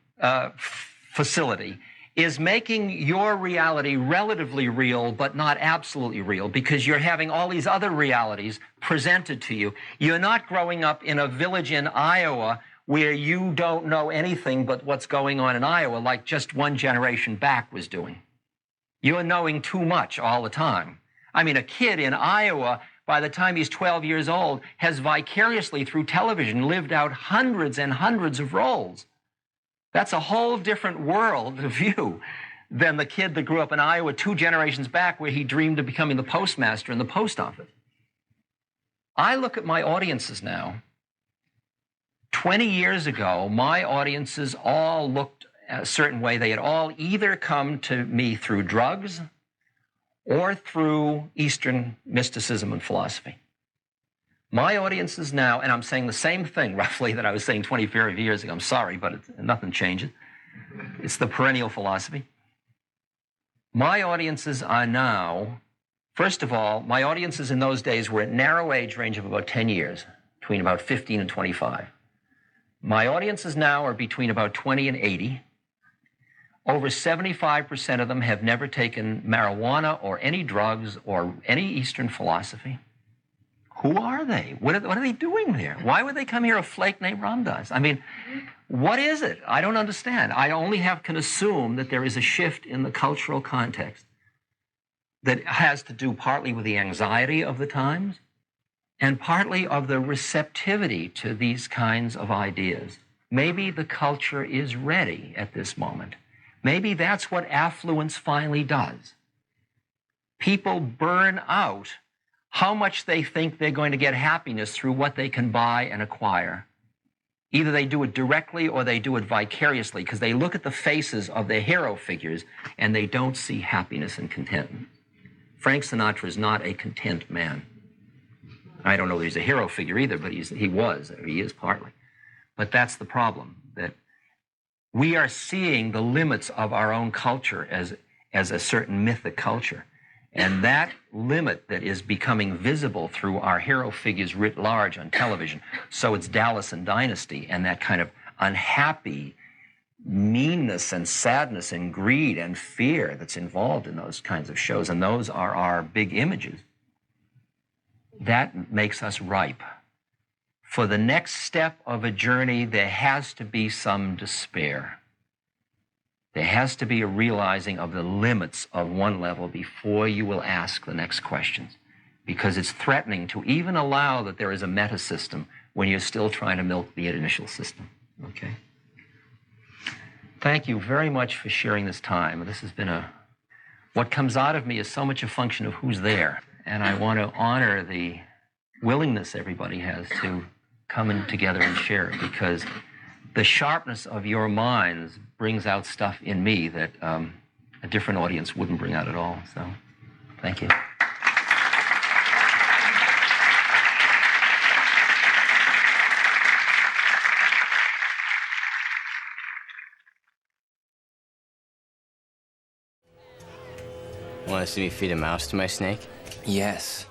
facility is making your reality relatively real, but not absolutely real, because you're having all these other realities presented to you. You're not growing up in a village in Iowa where you don't know anything but what's going on in Iowa, like just one generation back was doing. You're knowing too much all the time. I mean, a kid in Iowa, by the time he's 12 years old, has vicariously through television lived out hundreds and hundreds of roles. That's a whole different world of view than the kid that grew up in Iowa 2 generations back, where he dreamed of becoming the postmaster in the post office. I look at my audiences now. 20 years ago, my audiences all looked a certain way. They had all either come to me through drugs or through Eastern mysticism and philosophy. My audiences now, and I'm saying the same thing roughly that I was saying 25 years ago. I'm sorry, but nothing changes. It's the perennial philosophy. My audiences are now, first of all, my audiences in those days were at narrow age range of about 10 years, between about 15 and 25. My audiences now are between about 20 and 80. Over 75% of them have never taken marijuana or any drugs or any Eastern philosophy. Who are they? What are they doing there? Why would they come here, a flake named Ramdas? I mean, what is it? I don't understand. I only can assume that there is a shift in the cultural context that has to do partly with the anxiety of the times and partly of the receptivity to these kinds of ideas. Maybe the culture is ready at this moment. Maybe that's what affluence finally does. People burn out how much they think they're going to get happiness through what they can buy and acquire. Either they do it directly or they do it vicariously, because they look at the faces of their hero figures and they don't see happiness and contentment. Frank Sinatra is not a content man. I don't know that he's a hero figure either, but he is partly. But that's the problem, that we are seeing the limits of our own culture as a certain mythic culture. And that limit that is becoming visible through our hero figures writ large on television. So it's Dallas and Dynasty and that kind of unhappy meanness and sadness and greed and fear that's involved in those kinds of shows. And those are our big images. That makes us ripe. For the next step of a journey, there has to be some despair. There has to be a realizing of the limits of one level before you will ask the next questions, because it's threatening to even allow that there is a meta system when you're still trying to milk the initial system. Okay? Thank you very much for sharing this time. This has been what comes out of me is so much a function of who's there, and I want to honor the willingness everybody has to come in together and share it, because the sharpness of your minds brings out stuff in me that a different audience wouldn't bring out at all. So, thank you. Want to see me feed a mouse to my snake? Yes.